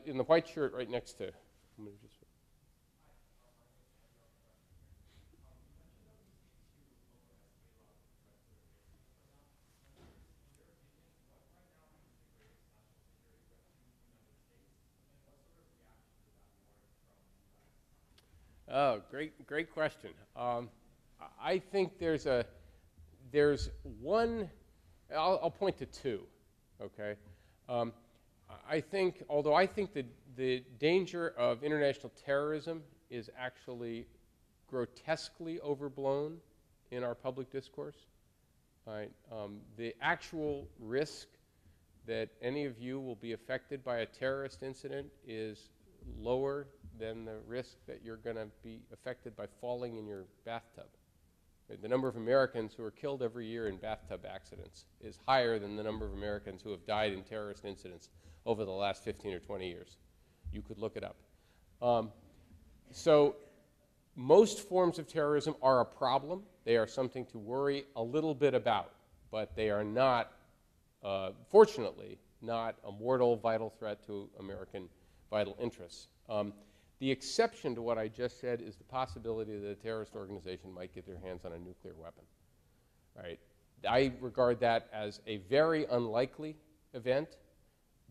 In the white shirt right next to, I'm going to just. Oh, great question. I think there's one. I'll point to two. Okay. I think, although I think the danger of international terrorism is actually grotesquely overblown in our public discourse. Right. The actual risk that any of you will be affected by a terrorist incident is lower than the risk that you're going to be affected by falling in your bathtub. The number of Americans who are killed every year in bathtub accidents is higher than the number of Americans who have died in terrorist incidents over the last 15 or 20 years. You could look it up. So most forms of terrorism are a problem. They are something to worry a little bit about, but they are not, fortunately, not a mortal, vital threat to American vital interests. The exception to what I just said is the possibility that a terrorist organization might get their hands on a nuclear weapon. Right? I regard that as a very unlikely event,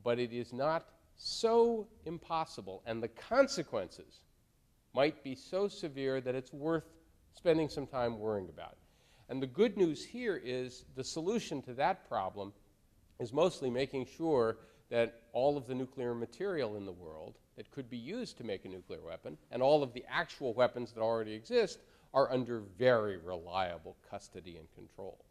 but it is not so impossible, and the consequences might be so severe that it's worth spending some time worrying about. And the good news here is the solution to that problem is mostly making sure that all of the nuclear material in the world that could be used to make a nuclear weapon and all of the actual weapons that already exist are under very reliable custody and control.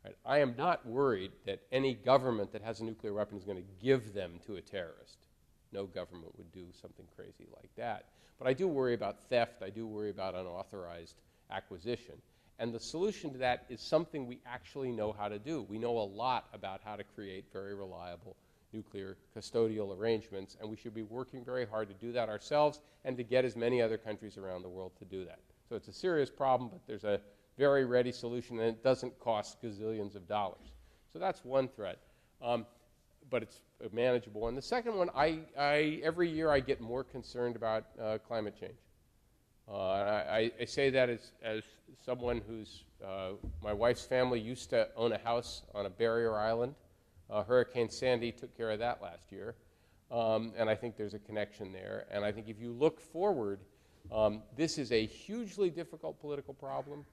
Right? I am not worried that any government that has a nuclear weapon is going to give them to a terrorist. No government would do something crazy like that. But I do worry about theft. I do worry about unauthorized acquisition. And the solution to that is something we actually know how to do. We know a lot about how to create very reliable nuclear custodial arrangements, and we should be working very hard to do that ourselves and to get as many other countries around the world to do that. So it's a serious problem, but there's a very ready solution, and it doesn't cost gazillions of dollars. So that's one threat, but it's a manageable one. The second one, every year I get more concerned about climate change. I say that as someone who's, my wife's family used to own a house on a barrier island. Hurricane Sandy took care of that last year, and I think there's a connection there. And I think if you look forward, this is a hugely difficult political problem,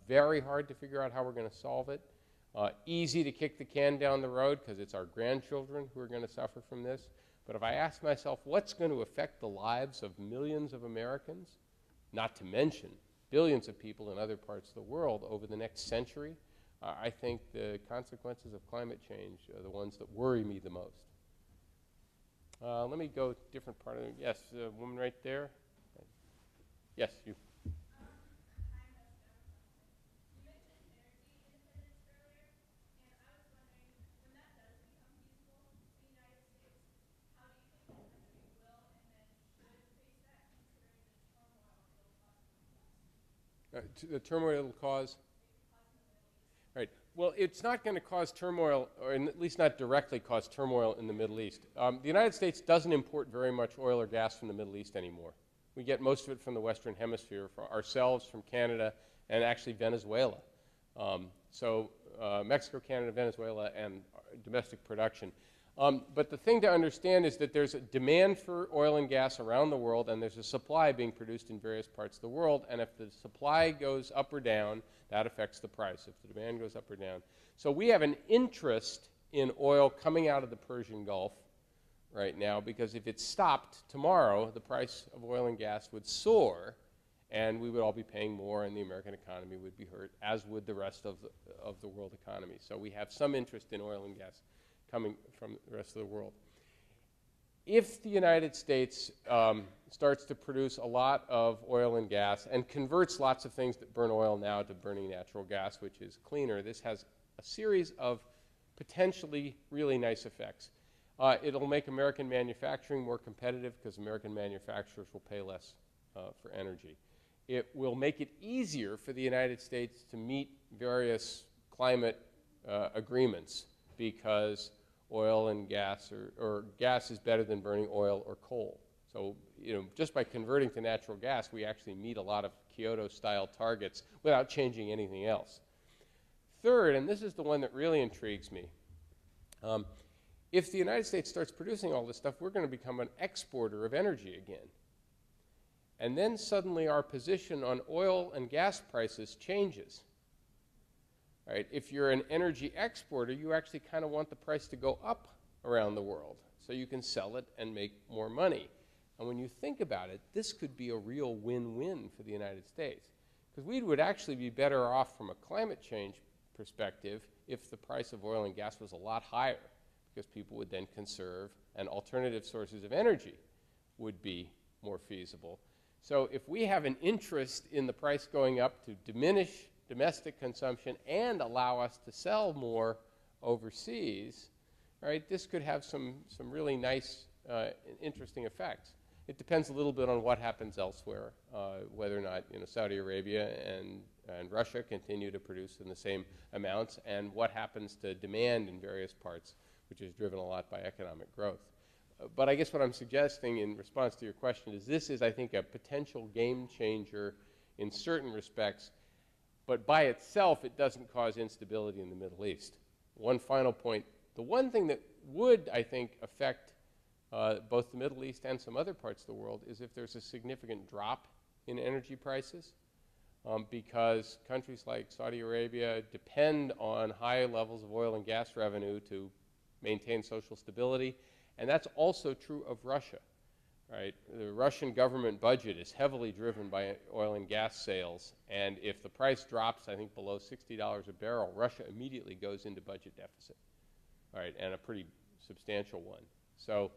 very hard to figure out how we're going to solve it, easy to kick the can down the road because it's our grandchildren who are going to suffer from this. But if I ask myself what's going to affect the lives of millions of Americans, not to mention billions of people in other parts of the world over the next century, I think the consequences of climate change are the ones that worry me the most. Let me go different part of it. Yes, woman right there. Yes, you. The turmoil it'll cause? Right. Well, it's not going to cause turmoil, or at least not directly cause turmoil in the Middle East. The United States doesn't import very much oil or gas from the Middle East anymore. We get most of it from the Western Hemisphere, from ourselves, from Canada, and actually Venezuela. Mexico, Canada, Venezuela, and domestic production. But the thing to understand is that there's a demand for oil and gas around the world, and there's a supply being produced in various parts of the world. And if the supply goes up or down, that affects the price, if the demand goes up or down. So we have an interest in oil coming out of the Persian Gulf right now, because if it stopped tomorrow, the price of oil and gas would soar, and we would all be paying more, and the American economy would be hurt, as would the rest of the world economy. So we have some interest in oil and gas coming from the rest of the world. If the United States starts to produce a lot of oil and gas and converts lots of things that burn oil now to burning natural gas, which is cleaner, this has a series of potentially really nice effects. It'll make American manufacturing more competitive because American manufacturers will pay less for energy. It will make it easier for the United States to meet various climate agreements because oil and gas, or gas is better than burning oil or coal. So, just by converting to natural gas, we actually meet a lot of Kyoto-style targets without changing anything else. Third, and this is the one that really intrigues me, if the United States starts producing all this stuff, we're going to become an exporter of energy again. And then suddenly our position on oil and gas prices changes. Right? If you're an energy exporter, you actually kind of want the price to go up around the world so you can sell it and make more money. And when you think about it, this could be a real win-win for the United States, because we would actually be better off from a climate change perspective if the price of oil and gas was a lot higher, because people would then conserve and alternative sources of energy would be more feasible. So if we have an interest in the price going up to diminish domestic consumption and allow us to sell more overseas, right, this could have some really nice, interesting effects. It depends a little bit on what happens elsewhere, whether or not Saudi Arabia and Russia continue to produce in the same amounts, and what happens to demand in various parts, which is driven a lot by economic growth. But I guess what I'm suggesting in response to your question is this is, I think, a potential game changer in certain respects, but by itself it doesn't cause instability in the Middle East. One final point. The one thing that would, I think, affect both the Middle East and some other parts of the world is if there's a significant drop in energy prices, because countries like Saudi Arabia depend on high levels of oil and gas revenue to maintain social stability, and that's also true of Russia. Right? The Russian government budget is heavily driven by oil and gas sales, and if the price drops, I think, below $60 a barrel, Russia immediately goes into budget deficit, right, and a pretty substantial one. So,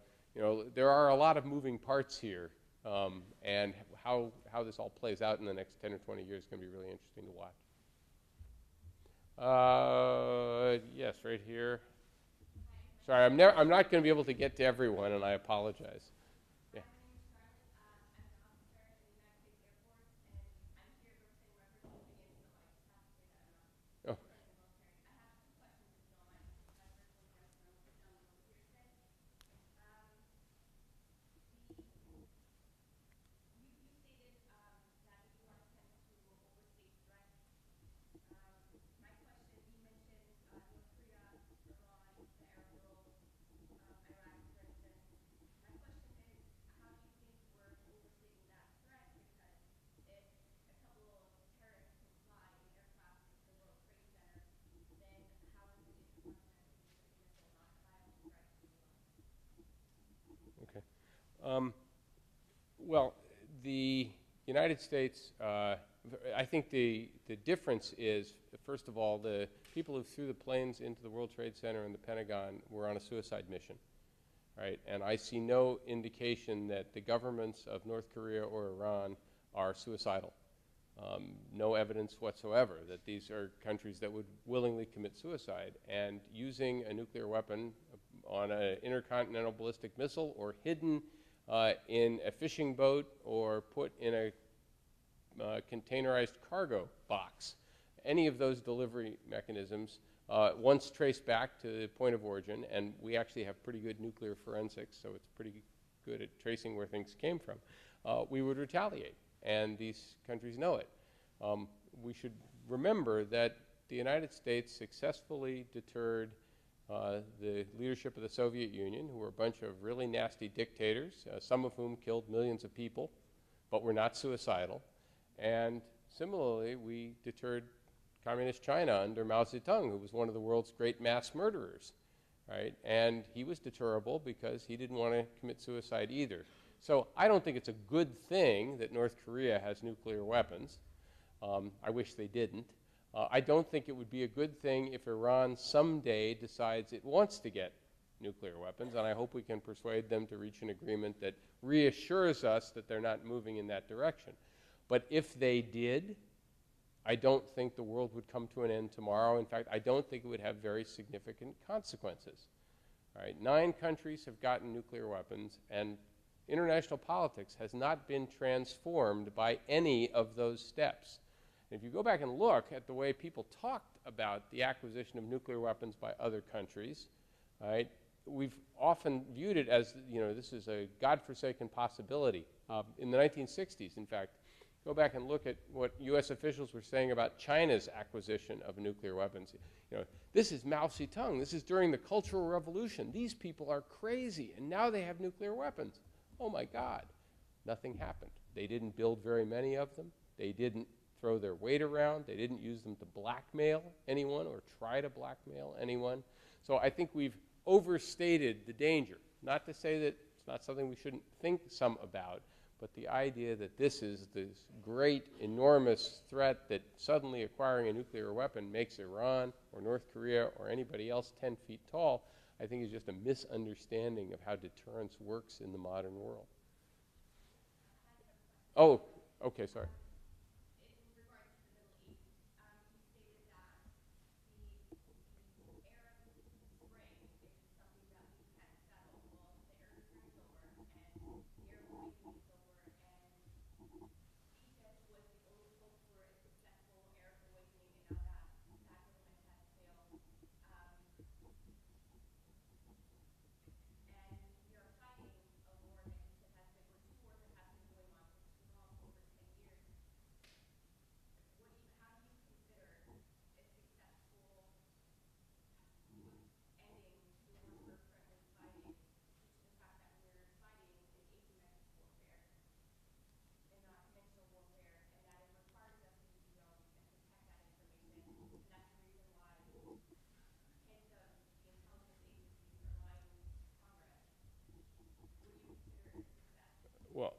there are a lot of moving parts here, and how this all plays out in the next 10 or 20 years is going to be really interesting to watch. Yes, right here. Sorry, I'm not going to be able to get to everyone, and I apologize. Yeah. Oh. Well, the United States, I think the difference is, first of all, the people who threw the planes into the World Trade Center and the Pentagon were on a suicide mission, right? And I see no indication that the governments of North Korea or Iran are suicidal. No evidence whatsoever that these are countries that would willingly commit suicide. And using a nuclear weapon on an intercontinental ballistic missile or hidden in a fishing boat or put in a containerized cargo box. Any of those delivery mechanisms, once traced back to the point of origin, and we actually have pretty good nuclear forensics, so it's pretty good at tracing where things came from, we would retaliate, and these countries know it. We should remember that the United States successfully deterred the leadership of the Soviet Union, who were a bunch of really nasty dictators, some of whom killed millions of people, but were not suicidal. And similarly, we deterred Communist China under Mao Zedong, who was one of the world's great mass murderers, right? And he was deterrable because he didn't want to commit suicide either. So I don't think it's a good thing that North Korea has nuclear weapons. I wish they didn't. I don't think it would be a good thing if Iran someday decides it wants to get nuclear weapons, and I hope we can persuade them to reach an agreement that reassures us that they're not moving in that direction. But if they did, I don't think the world would come to an end tomorrow. In fact, I don't think it would have very significant consequences. All right? 9 countries have gotten nuclear weapons, and international politics has not been transformed by any of those steps. And if you go back and look at the way people talked about the acquisition of nuclear weapons by other countries, right, we've often viewed it as, this is a godforsaken possibility. In the 1960s, in fact, go back and look at what U.S. officials were saying about China's acquisition of nuclear weapons. This is Mao Zedong. This is during the Cultural Revolution. These people are crazy, and now they have nuclear weapons. Oh, my God. Nothing happened. They didn't build very many of them. They didn't throw their weight around. They didn't use them to blackmail anyone or try to blackmail anyone. So I think we've overstated the danger. Not to say that it's not something we shouldn't think some about, but the idea that this is this great, enormous threat that suddenly acquiring a nuclear weapon makes Iran or North Korea or anybody else 10 feet tall, I think is just a misunderstanding of how deterrence works in the modern world. Oh, okay, sorry. Well,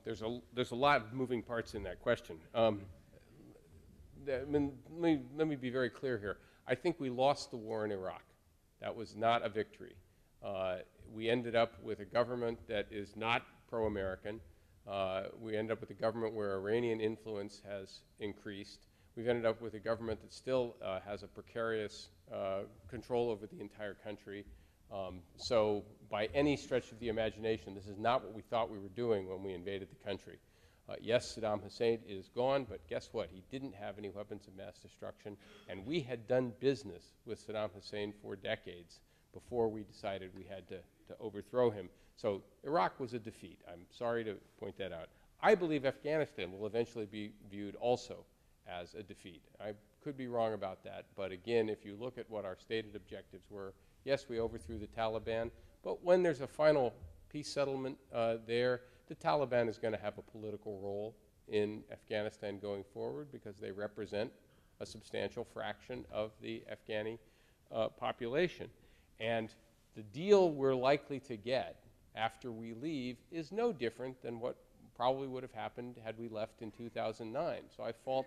there's a lot of moving parts in that question. Let me be very clear here. I think we lost the war in Iraq. That was not a victory. We ended up with a government that is not pro-American. We ended up with a government where Iranian influence has increased. We've ended up with a government that still has a precarious control over the entire country. So by any stretch of the imagination, this is not what we thought we were doing when we invaded the country. Yes, Saddam Hussein is gone, but guess what? He didn't have any weapons of mass destruction, and we had done business with Saddam Hussein for decades before we decided we had to overthrow him. So Iraq was a defeat. I'm sorry to point that out. I believe Afghanistan will eventually be viewed also as a defeat. I could be wrong about that, but again, if you look at what our stated objectives were, yes, we overthrew the Taliban, but when there's a final peace settlement there, the Taliban is going to have a political role in Afghanistan going forward because they represent a substantial fraction of the Afghani population. And the deal we're likely to get after we leave is no different than what probably would have happened had we left in 2009. So I fault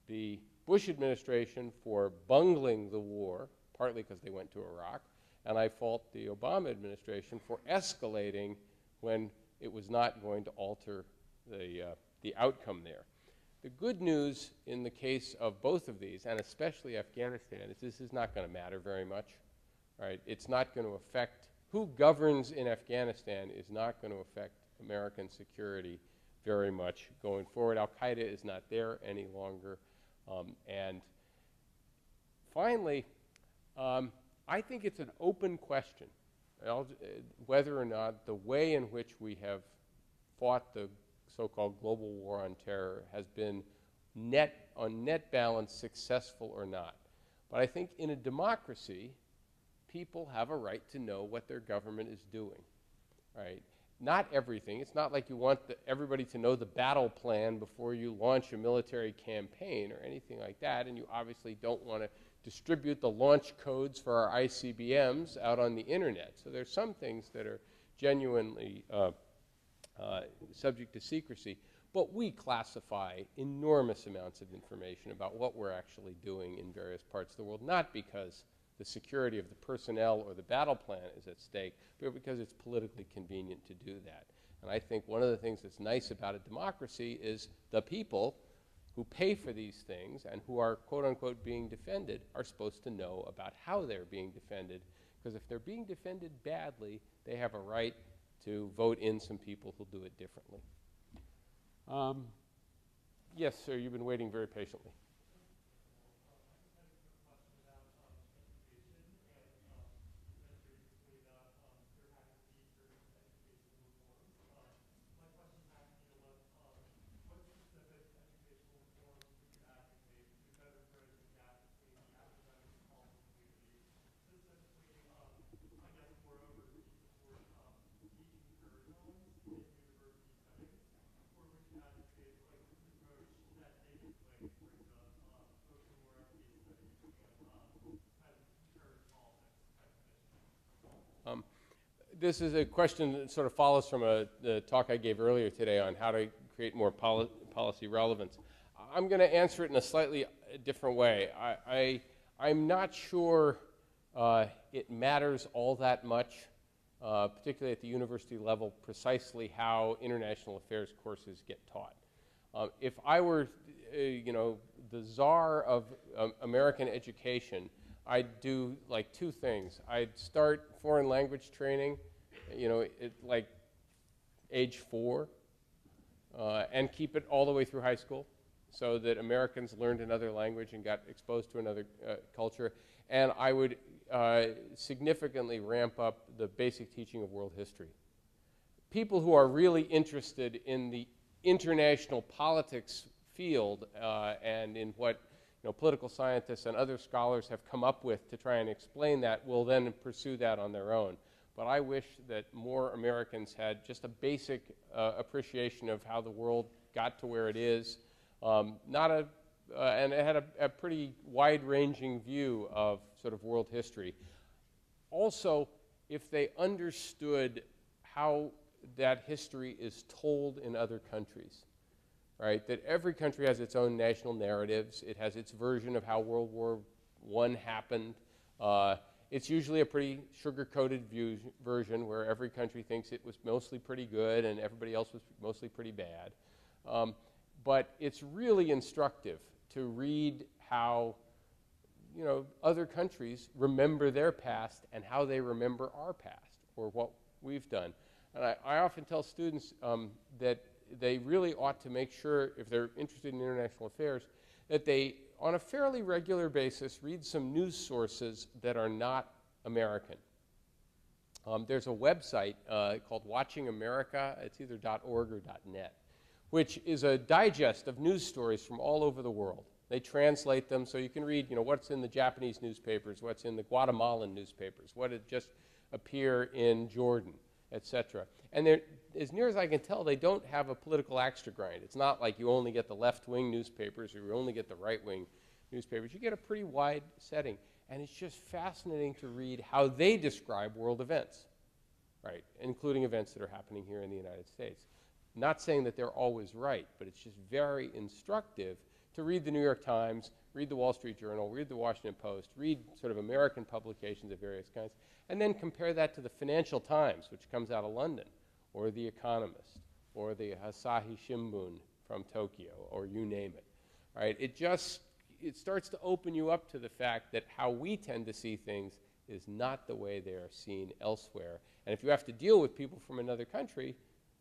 the Bush administration for bungling the war, partly because they went to Iraq, and I fault the Obama administration for escalating when it was not going to alter the outcome there. The good news in the case of both of these, and especially Afghanistan, is this is not going to matter very much. Right? It's not going to affect who governs in Afghanistan is not going to affect American security very much going forward. Al-Qaeda is not there any longer. And finally, I think it's an open question whether or not the way in which we have fought the so-called global war on terror has been on net balance successful or not. But I think in a democracy, people have a right to know what their government is doing, right? not everything. It's not like you want everybody to know the battle plan before you launch a military campaign or anything like that, and you obviously don't want to distribute the launch codes for our ICBMs out on the internet. So there's some things that are genuinely subject to secrecy, but we classify enormous amounts of information about what we're actually doing in various parts of the world, not because the security of the personnel or the battle plan is at stake, but because it's politically convenient to do that. And I think one of the things that's nice about a democracy is the people who pay for these things and who are, quote unquote, being defended are supposed to know about how they're being defended, because if they're being defended badly, they have a right to vote in some people who do it differently. Yes, sir, you've been waiting very patiently. This is a question that sort of follows from the talk I gave earlier today on how to create more policy relevance. I'm going to answer it in a slightly different way. I'm not sure it matters all that much, particularly at the university level, precisely how international affairs courses get taught. If I were, the czar of American education, I'd do like two things. I'd start foreign language training, like age 4, and keep it all the way through high school so that Americans learned another language and got exposed to another culture. And I would significantly ramp up the basic teaching of world history. People who are really interested in the international politics field and in what political scientists and other scholars have come up with to try and explain that will then pursue that on their own. But I wish that more Americans had just a basic appreciation of how the world got to where it is, and it had a pretty wide-ranging view of sort of world history. Also, if they understood how that history is told in other countries, right? That every country has its own national narratives. It has its version of how World War I happened. It's usually a pretty sugar-coated version where every country thinks it was mostly pretty good and everybody else was mostly pretty bad. But it's really instructive to read how other countries remember their past and how they remember our past or what we've done. And I often tell students that they really ought to make sure, if they're interested in international affairs, that they, on a fairly regular basis, read some news sources that are not American. There's a website called Watching America. It's either .org or .net, which is a digest of news stories from all over the world. They translate them so you can read, what's in the Japanese newspapers, what's in the Guatemalan newspapers, what had just appear in Jordan, etc. And as near as I can tell, they don't have a political axe to grind. It's not like you only get the left-wing newspapers or you only get the right-wing newspapers. You get a pretty wide setting. And it's just fascinating to read how they describe world events, right, including events that are happening here in the United States. Not saying that they're always right, but it's just very instructive to read the New York Times, read the Wall Street Journal, read the Washington Post, read sort of American publications of various kinds, and then compare that to the Financial Times, which comes out of London, or The Economist, or the Asahi Shimbun from Tokyo, or you name it. Right? It starts to open you up to the fact that how we tend to see things is not the way they are seen elsewhere. And if you have to deal with people from another country,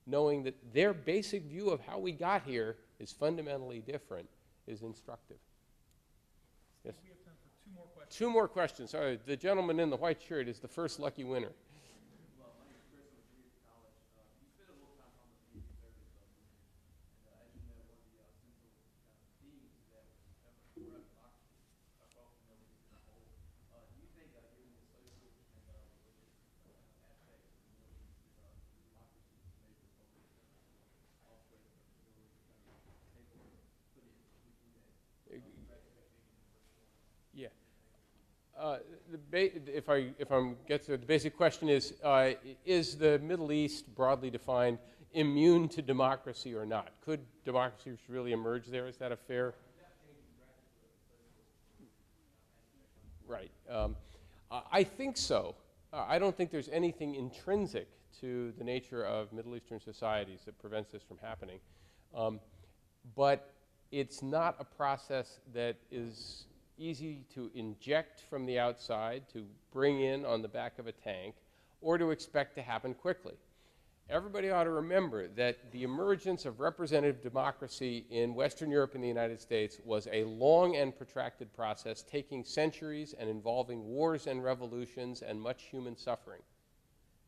knowing that their basic view of how we got here is fundamentally different is instructive. Yes? We have time for 2 more questions. 2 more questions. Sorry, the gentleman in the white shirt is the first lucky winner. Well, my name is Chris. I'm a junior in college. You spent a little time on the being conservative movement, and as you know, one of the central kind of themes of that was effort to grow democracy across the Middle East as a whole. Do you think, given the social and religious aspects of the Middle East, democracy Yeah. If I'm get to the basic question is the Middle East broadly defined immune to democracy or not? Could democracy really emerge there? Is that a fair? Right. I think so. I don't think there's anything intrinsic to the nature of Middle Eastern societies that prevents this from happening. But it's not a process that is easy to inject from the outside, to bring in on the back of a tank, or to expect to happen quickly. Everybody ought to remember that the emergence of representative democracy in Western Europe and the United States was a long and protracted process, taking centuries and involving wars and revolutions and much human suffering.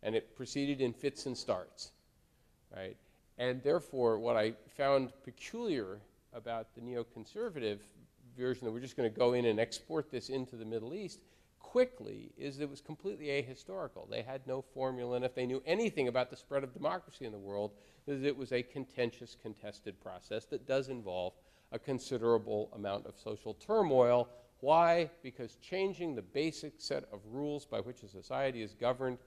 And it proceeded in fits and starts, right? And therefore, what I found peculiar about the neoconservative version that we're just going to go in and export this into the Middle East quickly is that it was completely ahistorical. They had no formula, and if they knew anything about the spread of democracy in the world, it was a contentious, contested process that does involve a considerable amount of social turmoil. Why? Because changing the basic set of rules by which a society is governed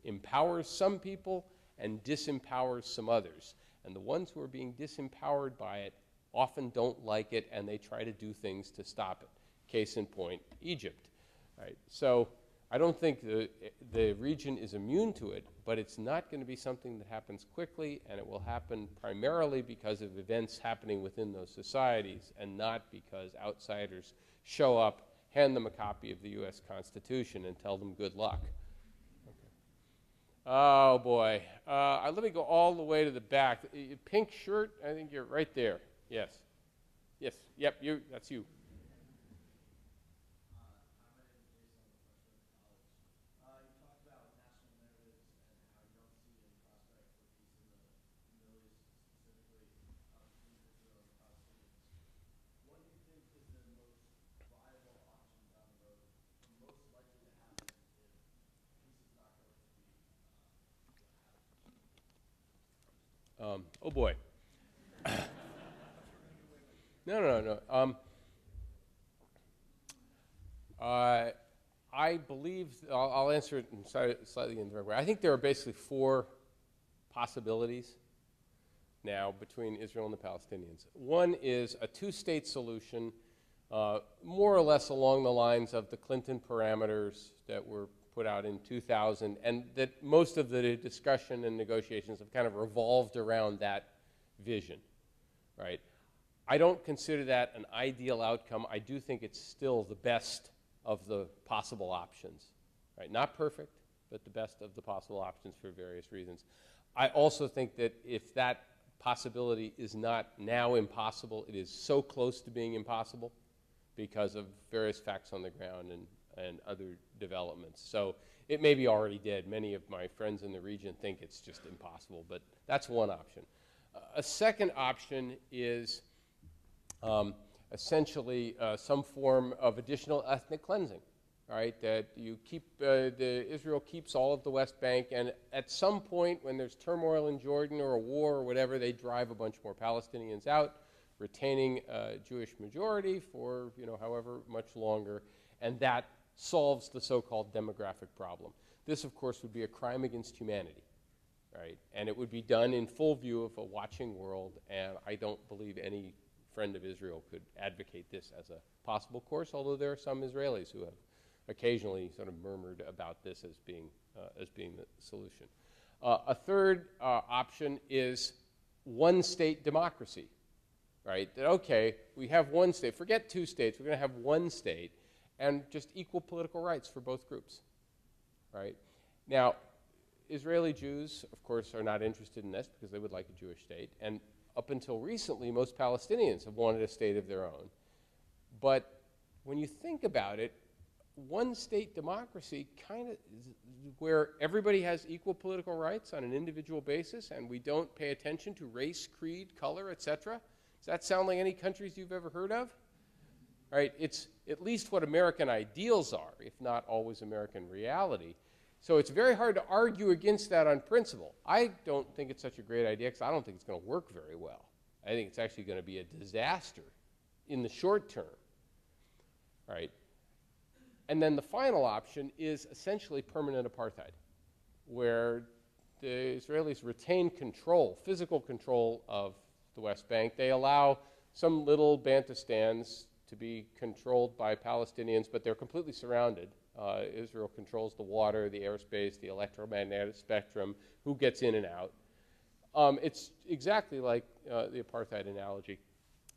empowers some people and disempowers some others. And the ones who are being disempowered by it often don't like it, and they try to do things to stop it. Case in point, Egypt. Right? So I don't think the region is immune to it, but it's not going to be something that happens quickly, and it will happen primarily because of events happening within those societies and not because outsiders show up, hand them a copy of the U.S. Constitution, and tell them good luck. Okay. Oh, boy. Let me go all the way to the back. Pink shirt, I think you're right there. Yes. Yes. Yep, you. That's you. Oh, boy. No. I believe, I'll answer it in slightly indirect way. I think there are basically four possibilities now between Israel and the Palestinians. One is a two-state solution, more or less along the lines of the Clinton parameters that were put out in 2000, and that most of the discussion and negotiations have kind of revolved around that vision, right? I don't consider that an ideal outcome. I do think it's still the best of the possible options, right? Not perfect, but the best of the possible options for various reasons. I also think that if that possibility is not now impossible, it is so close to being impossible because of various facts on the ground and other developments. So it may be already dead. Many of my friends in the region think it's just impossible, but that's one option. A second option is essentially some form of additional ethnic cleansing, right? That you keep, Israel keeps all of the West Bank, and at some point when there's turmoil in Jordan or a war or whatever, they drive a bunch more Palestinians out, retaining a Jewish majority for, however much longer, and that solves the so-called demographic problem. This, of course, would be a crime against humanity, right? And it would be done in full view of a watching world, and I don't believe any friend of Israel could advocate this as a possible course, although there are some Israelis who have occasionally sort of murmured about this as being the solution. A third option is one-state democracy, right? That, okay, we have one state. Forget two states. We're going to have one state and just equal political rights for both groups, right? Now, Israeli Jews, of course, are not interested in this because they would like a Jewish state. And up until recently, most Palestinians have wanted a state of their own. But when you think about it, one-state democracy kind of where everybody has equal political rights on an individual basis and we don't pay attention to race, creed, color, etc. Does that sound like any countries you've ever heard of? Right? It's at least what American ideals are, if not always American reality. So it's very hard to argue against that on principle. I don't think it's such a great idea because I don't think it's going to work very well. I think it's actually going to be a disaster in the short term. right? And then the final option is essentially permanent apartheid, where the Israelis retain control, physical control of the West Bank. They allow some little Bantustans to be controlled by Palestinians, but they're completely surrounded. Israel controls the water, the airspace, the electromagnetic spectrum, who gets in and out. It's exactly like the apartheid analogy.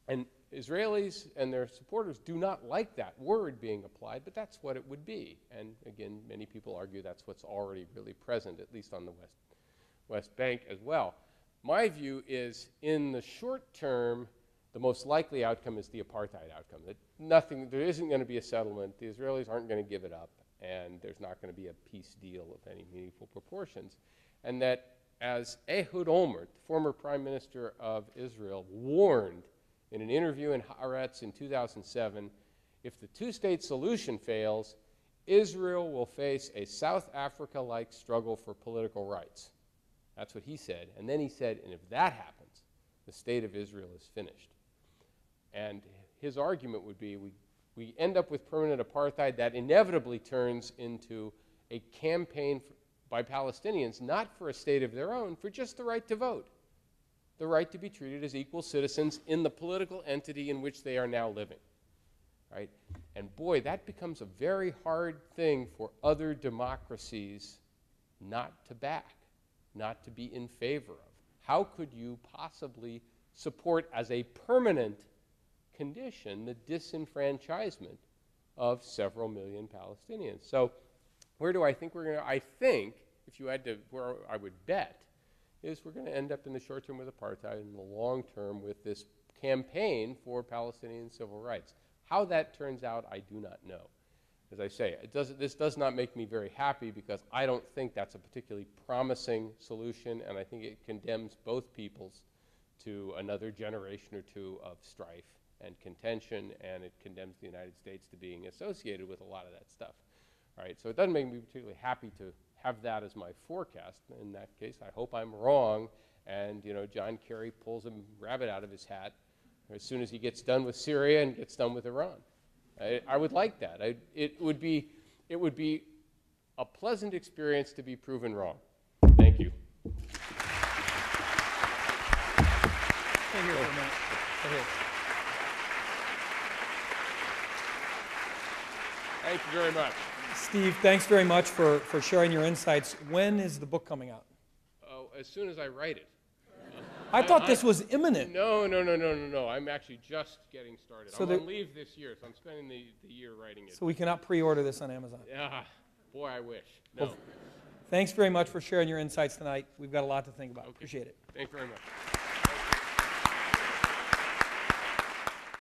And Israelis and their supporters do not like that word being applied, but that's what it would be. And again, many people argue that's what's already really present, at least on the West Bank as well. My view is, in the short term, the most likely outcome is the apartheid outcome. That there isn't going to be a settlement, the Israelis aren't going to give it up, and there's not going to be a peace deal of any meaningful proportions. And that, as Ehud Olmert, the former prime minister of Israel, warned in an interview in Haaretz in 2007, if the two-state solution fails, Israel will face a South Africa-like struggle for political rights. That's what he said. And then he said, and if that happens, the state of Israel is finished. And his argument would be, we end up with permanent apartheid that inevitably turns into a campaign by Palestinians, not for a state of their own, for just the right to vote, the right to be treated as equal citizens in the political entity in which they are now living, right? And boy, that becomes a very hard thing for other democracies not to back, not to be in favor of. How could you possibly support as a permanent condition the disenfranchisement of several million Palestinians? So where do I think we're going to, I think, if you had to, where I would bet, is we're going to end up in the short term with apartheid, in the long term with this campaign for Palestinian civil rights. How that turns out, I do not know. As I say, this does not make me very happy, because I don't think that's a particularly promising solution, and I think it condemns both peoples to another generation or two of strife and contention, and it condemns the United States to being associated with a lot of that stuff. All right, so it doesn't make me particularly happy to have that as my forecast. In that case, I hope I'm wrong, and John Kerry pulls a rabbit out of his hat as soon as he gets done with Syria and gets done with Iran. I would like that. It would be a pleasant experience to be proven wrong. Thank you. Stay here for a minute. Stay here. Thank you very much. Steve, thanks very much for sharing your insights. When is the book coming out? Oh, as soon as I write it. I thought this was imminent. No. I'm actually just getting started. So I'm on leave this year, so I'm spending the year writing it. So we cannot pre-order this on Amazon. Yeah, boy, I wish. No. Well, thanks very much for sharing your insights tonight. We've got a lot to think about. Okay. Appreciate it. Thank you very much.